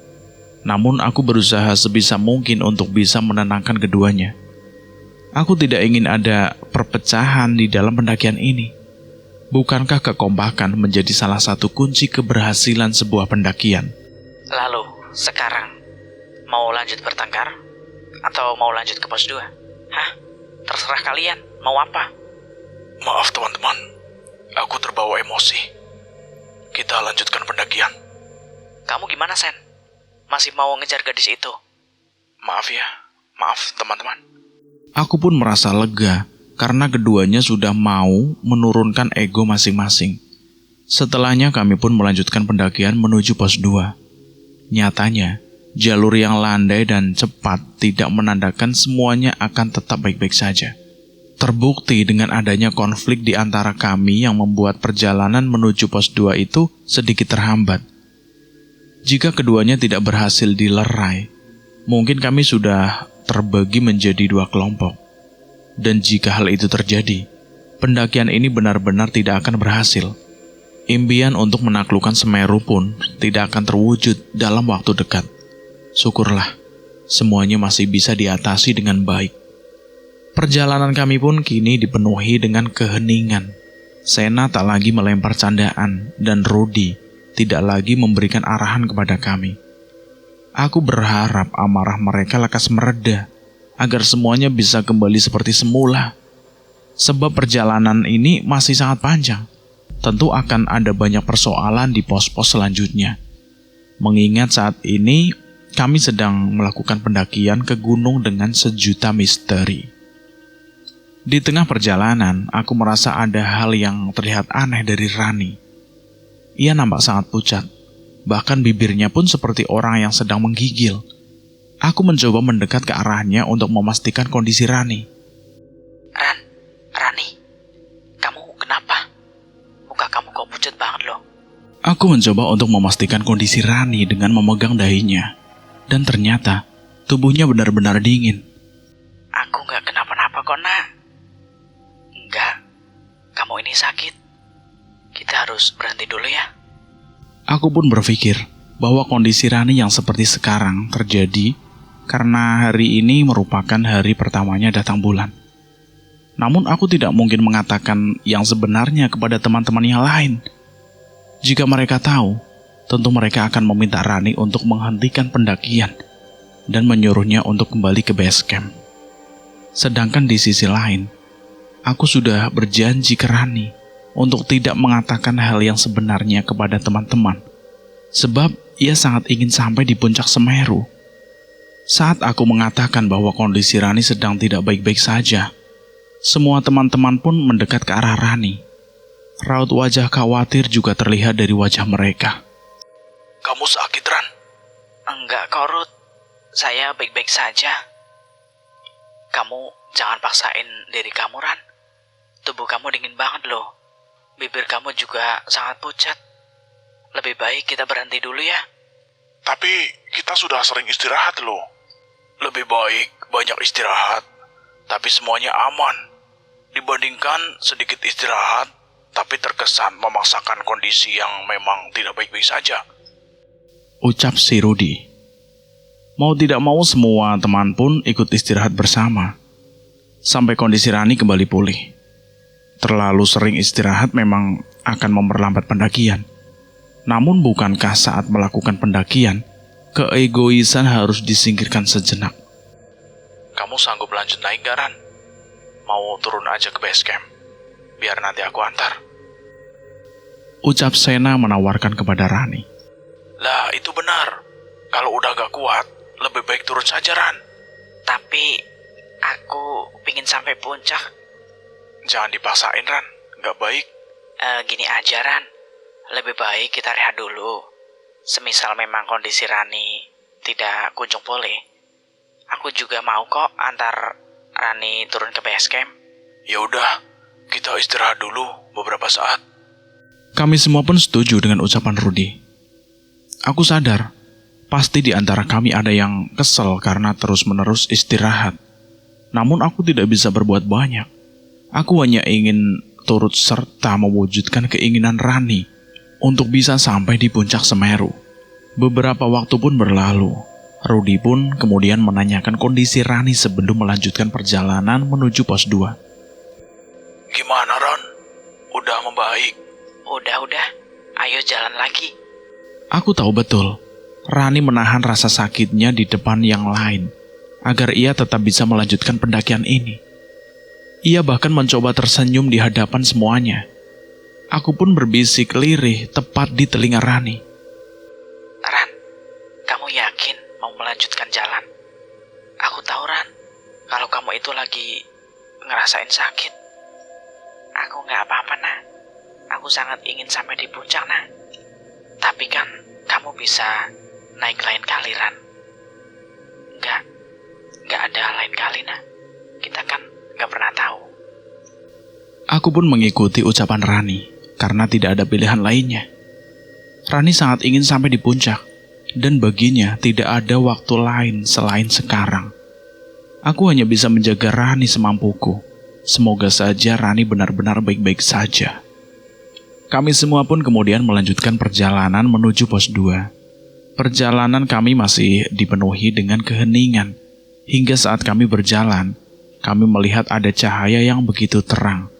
namun aku berusaha sebisa mungkin untuk bisa menenangkan keduanya. Aku tidak ingin ada perpecahan di dalam pendakian ini. Bukankah kekompakan menjadi salah satu kunci keberhasilan sebuah pendakian? Lalu, sekarang, mau lanjut bertengkar? Atau mau lanjut ke pos 2? Hah? Terserah kalian, mau apa? Maaf teman-teman, aku terbawa emosi. Kita lanjutkan pendakian. Kamu gimana, Sen? Masih mau ngejar gadis itu? Maaf ya, maaf teman-teman. Aku pun merasa lega karena keduanya sudah mau menurunkan ego masing-masing. Setelahnya kami pun melanjutkan pendakian menuju pos 2. Nyatanya, jalur yang landai dan cepat tidak menandakan semuanya akan tetap baik-baik saja. Terbukti dengan adanya konflik di antara kami yang membuat perjalanan menuju pos 2 itu sedikit terhambat. Jika keduanya tidak berhasil dilerai, mungkin kami sudah terbagi menjadi 2 kelompok. Dan jika hal itu terjadi, pendakian ini benar-benar tidak akan berhasil. Impian untuk menaklukkan Semeru pun tidak akan terwujud dalam waktu dekat. Syukurlah, semuanya masih bisa diatasi dengan baik. Perjalanan kami pun kini dipenuhi dengan keheningan. Sena tak lagi melempar candaan dan Rudi tidak lagi memberikan arahan kepada kami. Aku berharap amarah mereka lekas mereda, agar semuanya bisa kembali seperti semula. Sebab perjalanan ini masih sangat panjang. Tentu akan ada banyak persoalan di pos-pos selanjutnya. mengingat saat ini kami sedang melakukan pendakian ke gunung dengan sejuta misteri. Di tengah perjalanan, aku merasa ada hal yang terlihat aneh dari Rani. Ia nampak sangat pucat, bahkan bibirnya pun seperti orang yang sedang menggigil. Aku mencoba mendekat ke arahnya untuk memastikan kondisi Rani. Rani, kamu kenapa? Muka kamu kok pucat banget loh. Aku mencoba untuk memastikan kondisi Rani dengan memegang dahinya. Dan ternyata, tubuhnya benar-benar dingin. Aku nggak kenapa-napa kok, Nak. Enggak, kamu ini sakit. Kita harus berhenti dulu ya. Aku pun berpikir bahwa kondisi Rani yang seperti sekarang terjadi karena hari ini merupakan hari pertamanya datang bulan. Namun aku tidak mungkin mengatakan yang sebenarnya kepada teman-teman yang lain. Jika mereka tahu, tentu mereka akan meminta Rani untuk menghentikan pendakian dan menyuruhnya untuk kembali ke base camp. Sedangkan di sisi lain, aku sudah berjanji ke Rani untuk tidak mengatakan hal yang sebenarnya kepada teman-teman, sebab ia sangat ingin sampai di puncak Semeru. Saat aku mengatakan bahwa kondisi Rani sedang tidak baik-baik saja, semua teman-teman pun mendekat ke arah Rani. Raut wajah khawatir juga terlihat dari wajah mereka. Kamu sakit, Ran? Enggak kok, Ruth. Saya baik-baik saja. Kamu jangan paksain diri kamu, Ran. Tubuh kamu dingin banget loh. Bibir kamu juga sangat pucat. Lebih baik kita berhenti dulu ya. Tapi kita sudah sering istirahat loh. Lebih baik banyak istirahat, tapi semuanya aman. Dibandingkan sedikit istirahat, tapi terkesan memaksakan kondisi yang memang tidak baik-baik saja. Ucap si Rudy. Mau tidak mau semua teman pun ikut istirahat bersama, sampai kondisi Rani kembali pulih. Terlalu sering istirahat memang akan memperlambat pendakian. Namun bukankah saat melakukan pendakian, keegoisan harus disingkirkan sejenak? Kamu sanggup lanjut naik gak, Ran? Mau turun aja ke base camp? Biar nanti aku antar. Ucap Sena menawarkan kepada Rani. Lah, itu benar. Kalau udah gak kuat, lebih baik turun saja, Ran. Tapi aku pingin sampai puncak. Jangan dipaksain, Ran. Gak baik. Gini aja, Ran. Lebih baik kita rehat dulu. Semisal memang kondisi Rani tidak kunjung pulih, aku juga mau kok antar Rani turun ke base camp. Ya udah, kita istirahat dulu beberapa saat. Kami semua pun setuju dengan ucapan Rudy. Aku sadar, pasti di antara kami ada yang kesel karena terus-menerus istirahat. Namun aku tidak bisa berbuat banyak. Aku hanya ingin turut serta mewujudkan keinginan Rani untuk bisa sampai di puncak Semeru. Beberapa waktu pun berlalu. Rudy pun kemudian menanyakan kondisi Rani sebelum melanjutkan perjalanan menuju pos 2. Gimana, Ran? Udah membaik? Udah. Ayo jalan lagi. Aku tahu betul, Rani menahan rasa sakitnya di depan yang lain, agar ia tetap bisa melanjutkan pendakian ini. Ia bahkan mencoba tersenyum di hadapan semuanya. Aku pun berbisik lirih tepat di telinga Rani. Ran, kamu yakin mau melanjutkan jalan? Aku tahu, Ran, kalau kamu itu lagi ngerasain sakit. Aku nggak apa-apa, Nak. Aku sangat ingin sampai di puncak, Nak. Tapi kan kamu bisa naik lain kali, Ran. Nggak ada lain kali, Nak. Kita kan nggak pernah tahu. Aku pun mengikuti ucapan Rani, karena tidak ada pilihan lainnya. Rani sangat ingin sampai di puncak, dan baginya tidak ada waktu lain selain sekarang. Aku hanya bisa menjaga Rani semampuku. Semoga saja Rani benar-benar baik-baik saja. Kami semua pun kemudian melanjutkan perjalanan menuju pos 2. Perjalanan kami masih dipenuhi dengan keheningan. Hingga saat kami berjalan, kami melihat ada cahaya yang begitu terang.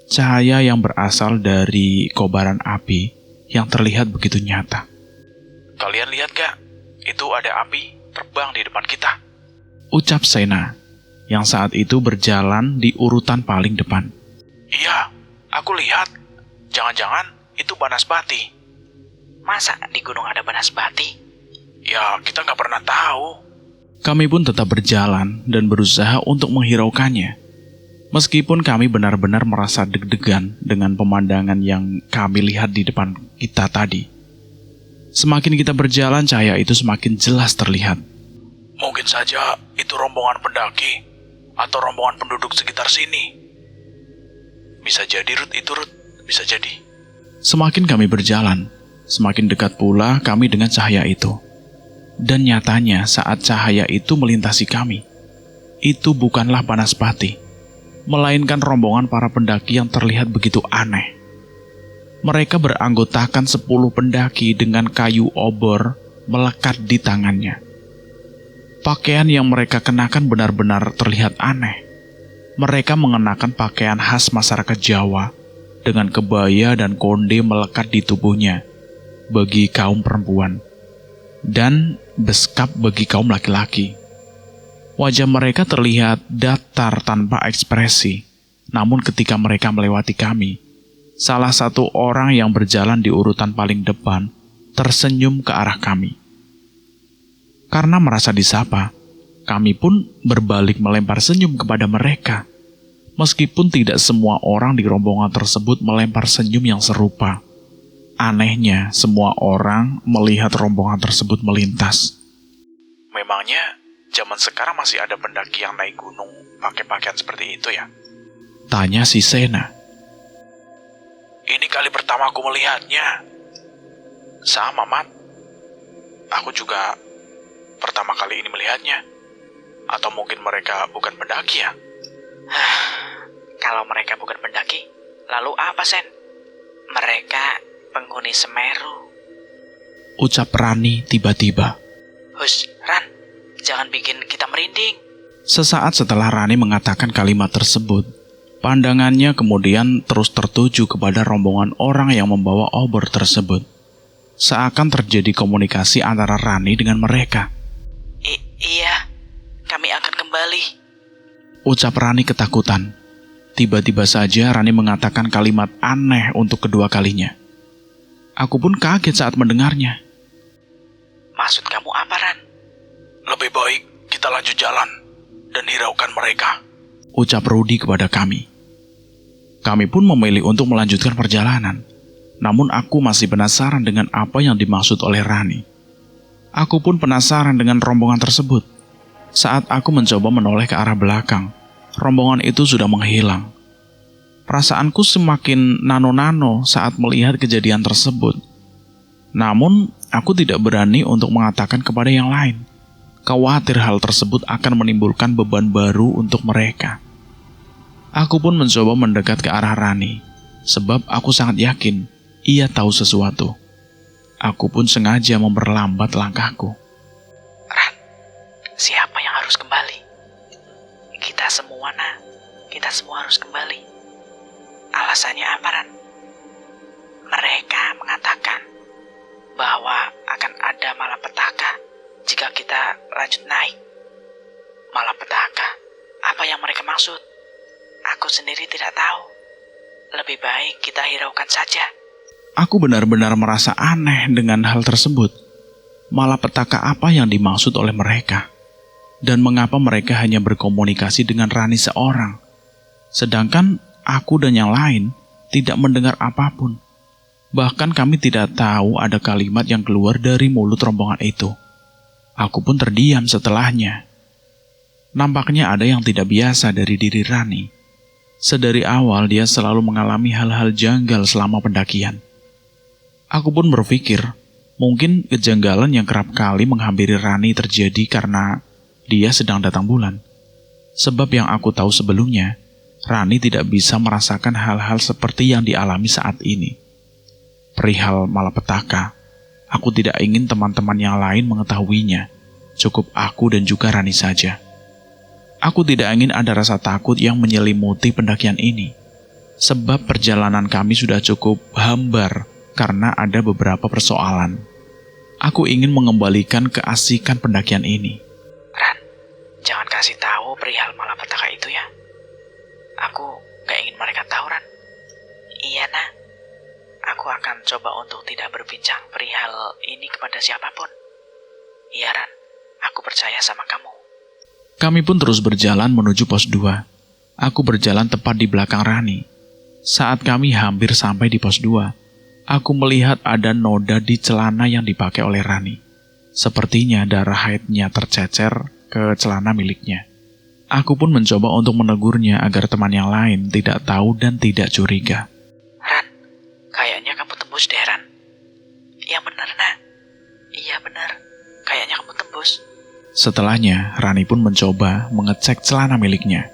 Cahaya yang berasal dari kobaran api yang terlihat begitu nyata. Kalian lihat gak? Itu ada api terbang di depan kita. Ucap Sena, yang saat itu berjalan di urutan paling depan. Iya, aku lihat. Jangan-jangan itu Banaspati. Masa di gunung ada banaspati? Ya, kita nggak pernah tahu. Kami pun tetap berjalan dan berusaha untuk menghiraukannya. Meskipun kami benar-benar merasa deg-degan dengan pemandangan yang kami lihat di depan kita tadi. Semakin kita berjalan, cahaya itu semakin jelas terlihat. Mungkin saja itu rombongan pendaki atau rombongan penduduk sekitar sini. Bisa jadi, Ruth, itu Ruth. Bisa jadi. Semakin kami berjalan, semakin dekat pula kami dengan cahaya itu. Dan nyatanya saat cahaya itu melintasi kami, itu bukanlah banaspati, melainkan rombongan para pendaki yang terlihat begitu aneh. Mereka beranggotakan 10 pendaki dengan kayu obor melekat di tangannya. Pakaian yang mereka kenakan benar-benar terlihat aneh. Mereka mengenakan pakaian khas masyarakat Jawa dengan kebaya dan konde melekat di tubuhnya bagi kaum perempuan dan beskap bagi kaum laki-laki. Wajah mereka terlihat datar tanpa ekspresi. Namun ketika mereka melewati kami, salah satu orang yang berjalan di urutan paling depan tersenyum ke arah kami. Karena merasa disapa, kami pun berbalik melempar senyum kepada mereka. Meskipun tidak semua orang di rombongan tersebut melempar senyum yang serupa. Anehnya, semua orang melihat rombongan tersebut melintas. Memangnya zaman sekarang masih ada pendaki yang naik gunung pakai pakaian seperti itu ya? Tanya si Sena. Ini kali pertama aku melihatnya. Sama, Mat. Aku juga pertama kali ini melihatnya. Atau mungkin mereka bukan pendaki ya? Kalau mereka bukan pendaki, lalu apa, Sen? Mereka penghuni Semeru. Ucap Rani tiba-tiba. Hush, Ran, jangan bikin kita merinding. Sesaat setelah Rani mengatakan kalimat tersebut, pandangannya kemudian terus tertuju kepada rombongan orang yang membawa obor tersebut. Seakan terjadi komunikasi antara Rani dengan mereka. Iya, kami akan kembali. Ucap Rani ketakutan. Tiba-tiba saja Rani mengatakan kalimat aneh untuk kedua kalinya. Aku pun kaget saat mendengarnya. Maksud kamu apa, Ran? Lebih baik kita lanjut jalan dan hiraukan mereka. Ucap Rudi kepada kami. Kami pun memilih untuk melanjutkan perjalanan. Namun aku masih penasaran dengan apa yang dimaksud oleh Rani. Aku pun penasaran dengan rombongan tersebut. Saat aku mencoba menoleh ke arah belakang, rombongan itu sudah menghilang. Perasaanku semakin nano-nano saat melihat kejadian tersebut. Namun, aku tidak berani untuk mengatakan kepada yang lain. Khawatir hal tersebut akan menimbulkan beban baru untuk mereka. Aku pun mencoba mendekat ke arah Rani, sebab aku sangat yakin ia tahu sesuatu. Aku pun sengaja memperlambat langkahku. Ran, siapa yang harus kembali? Kita semua, nah. Kita semua harus kembali. Alasannya apa, Ran? Mereka mengatakan bahwa akan ada malapetaka jika kita lanjut naik. Malapetaka? Apa yang mereka maksud? Aku sendiri tidak tahu. Lebih baik kita hiraukan saja. Aku benar-benar merasa aneh dengan hal tersebut. Malapetaka apa yang dimaksud oleh mereka? Dan mengapa mereka hanya berkomunikasi dengan Rani seorang? Sedangkan aku dan yang lain tidak mendengar apapun. Bahkan kami tidak tahu ada kalimat yang keluar dari mulut rombongan itu. Aku pun terdiam setelahnya. Nampaknya ada yang tidak biasa dari diri Rani. Sedari awal dia selalu mengalami hal-hal janggal selama pendakian. Aku pun berpikir, mungkin kejanggalan yang kerap kali menghampiri Rani terjadi karena dia sedang datang bulan. Sebab yang aku tahu sebelumnya, Rani tidak bisa merasakan hal-hal seperti yang dialami saat ini. Perihal malapetaka, aku tidak ingin teman-teman yang lain mengetahuinya. Cukup aku dan juga Rani saja. Aku tidak ingin ada rasa takut yang menyelimuti pendakian ini. Sebab perjalanan kami sudah cukup hambar karena ada beberapa persoalan. Aku ingin mengembalikan keasikan pendakian ini. Ran, jangan kasih tahu perihal malapetaka itu ya. Aku gak ingin mereka tahu, Ran. Iya, nah. Aku aku akan coba untuk tidak berbincang perihal ini kepada siapapun. Iya, Ran, aku percaya sama kamu. Kami pun terus berjalan menuju pos 2. Aku berjalan tepat di belakang Rani. Saat kami hampir sampai di pos 2, aku melihat ada noda di celana yang dipakai oleh Rani. Sepertinya darah haidnya tercecer ke celana miliknya. Aku pun mencoba untuk menegurnya agar teman yang lain tidak tahu dan tidak curiga. Ran, kayaknya kamu tembus deh, Ran. Iya benar, nah. Iya benar, kayaknya kamu tembus. Setelahnya, Rani pun mencoba mengecek celana miliknya.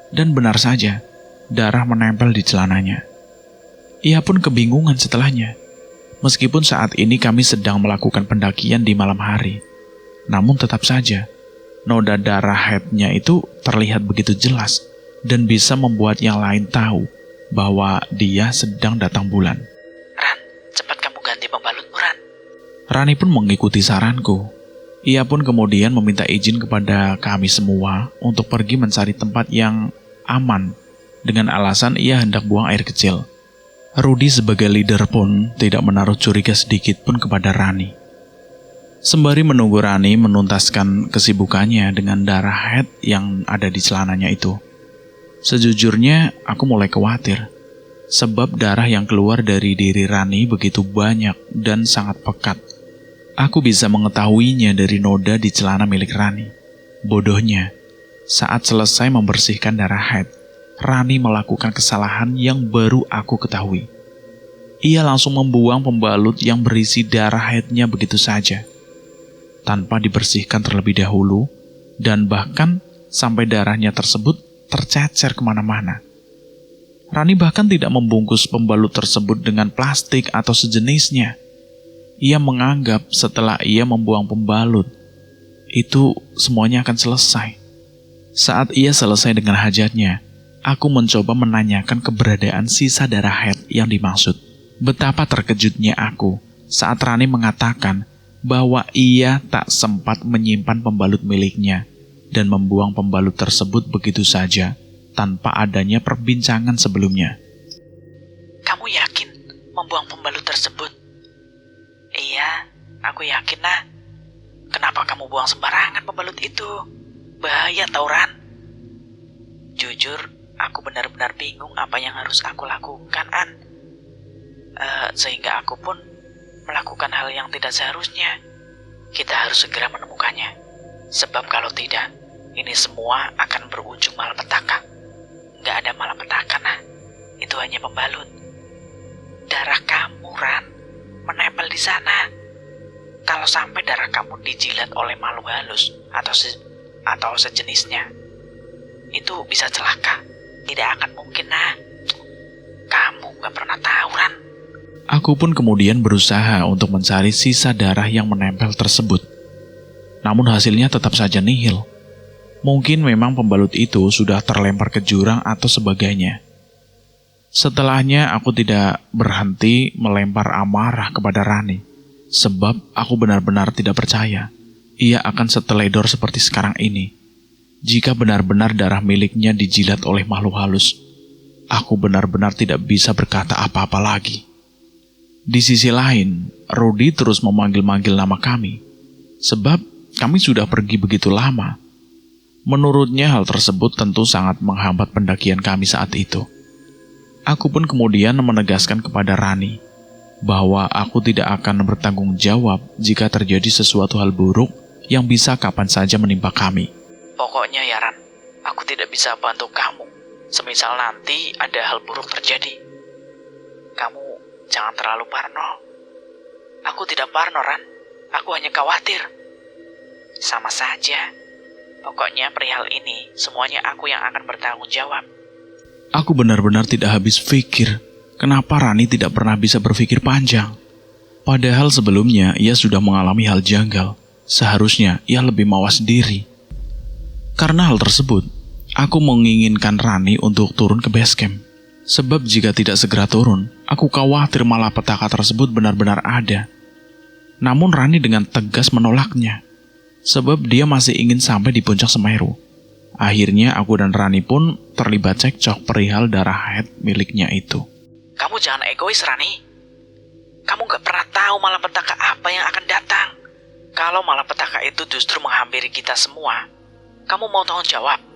Dan benar saja, darah menempel di celananya. Ia pun kebingungan setelahnya. Meskipun saat ini kami sedang melakukan pendakian di malam hari, namun tetap saja, noda darah haidnya itu terlihat begitu jelas dan bisa membuat yang lain tahu bahwa dia sedang datang bulan. Ran, cepat kamu ganti pembalutmu, Ran. Rani pun mengikuti saranku. Ia pun kemudian meminta izin kepada kami semua untuk pergi mencari tempat yang aman dengan alasan ia hendak buang air kecil. Rudy sebagai leader pun tidak menaruh curiga sedikit pun kepada Rani. Sembari menunggu Rani menuntaskan kesibukannya dengan darah haid yang ada di celananya itu. Sejujurnya aku mulai khawatir, sebab darah yang keluar dari diri Rani begitu banyak dan sangat pekat. Aku bisa mengetahuinya dari noda di celana milik Rani. Bodohnya, saat selesai membersihkan darah haid, Rani melakukan kesalahan yang baru aku ketahui. Ia langsung membuang pembalut yang berisi darah haidnya begitu saja, tanpa dibersihkan terlebih dahulu, dan bahkan sampai darahnya tersebut tercecer kemana-mana. Rani bahkan tidak membungkus pembalut tersebut dengan plastik atau sejenisnya. Ia menganggap setelah ia membuang pembalut, itu semuanya akan selesai. Saat ia selesai dengan hajatnya, aku mencoba menanyakan keberadaan sisa darah haid yang dimaksud. Betapa terkejutnya aku saat Rani mengatakan bahwa ia tak sempat menyimpan pembalut miliknya dan membuang pembalut tersebut begitu saja tanpa adanya perbincangan sebelumnya. Kamu yakin membuang pembalut tersebut? Iya, aku yakin, nah. Kenapa kamu buang sembarangan pembalut itu? Bahaya tau, Ran. Jujur, aku benar-benar bingung apa yang harus aku lakukan, An. Sehingga aku pun melakukan hal yang tidak seharusnya. Kita harus segera menemukannya. Sebab kalau tidak, ini semua akan berujung malapetaka. Nggak ada malapetaka, nah. Itu hanya pembalut. Darah kamu, Ran, menempel di sana. Kalau sampai darah kamu dijilat oleh makhluk halus atau sejenisnya, itu bisa celaka. Tidak akan mungkin, nah. Kamu nggak pernah tahu, Ran. Aku pun kemudian berusaha untuk mencari sisa darah yang menempel tersebut. Namun hasilnya tetap saja nihil. Mungkin memang pembalut itu sudah terlempar ke jurang atau sebagainya. Setelahnya aku tidak berhenti melempar amarah kepada Rani. Sebab aku benar-benar tidak percaya ia akan seteledor seperti sekarang ini. Jika benar-benar darah miliknya dijilat oleh makhluk halus, aku benar-benar tidak bisa berkata apa-apa lagi. Di sisi lain, Rudy terus memanggil-manggil nama kami, sebab kami sudah pergi begitu lama. Menurutnya hal tersebut tentu sangat menghambat pendakian kami saat itu. Aku pun kemudian menegaskan kepada Rani bahwa aku tidak akan bertanggung jawab jika terjadi sesuatu hal buruk yang bisa kapan saja menimpa kami. Pokoknya ya, Ran, aku tidak bisa bantu kamu. Semisal nanti ada hal buruk terjadi. Kamu jangan terlalu parno. Aku tidak parno, Ran. Aku hanya khawatir. Sama saja. Pokoknya perihal ini, semuanya aku yang akan bertanggung jawab. Aku benar-benar tidak habis pikir. Kenapa Rani tidak pernah bisa berpikir panjang? Padahal sebelumnya ia sudah mengalami hal janggal. Seharusnya ia lebih mawas diri. Karena hal tersebut, aku menginginkan Rani untuk turun ke base camp. Sebab jika tidak segera turun, aku khawatir malapetaka tersebut benar-benar ada. Namun Rani dengan tegas menolaknya. Sebab dia masih ingin sampai di puncak Semeru. Akhirnya aku dan Rani pun terlibat cekcok perihal darah haid miliknya itu. Kamu jangan egois, Rani. Kamu gak pernah tahu malapetaka apa yang akan datang. Kalau malapetaka itu justru menghampiri kita semua, kamu mau tanggung jawab?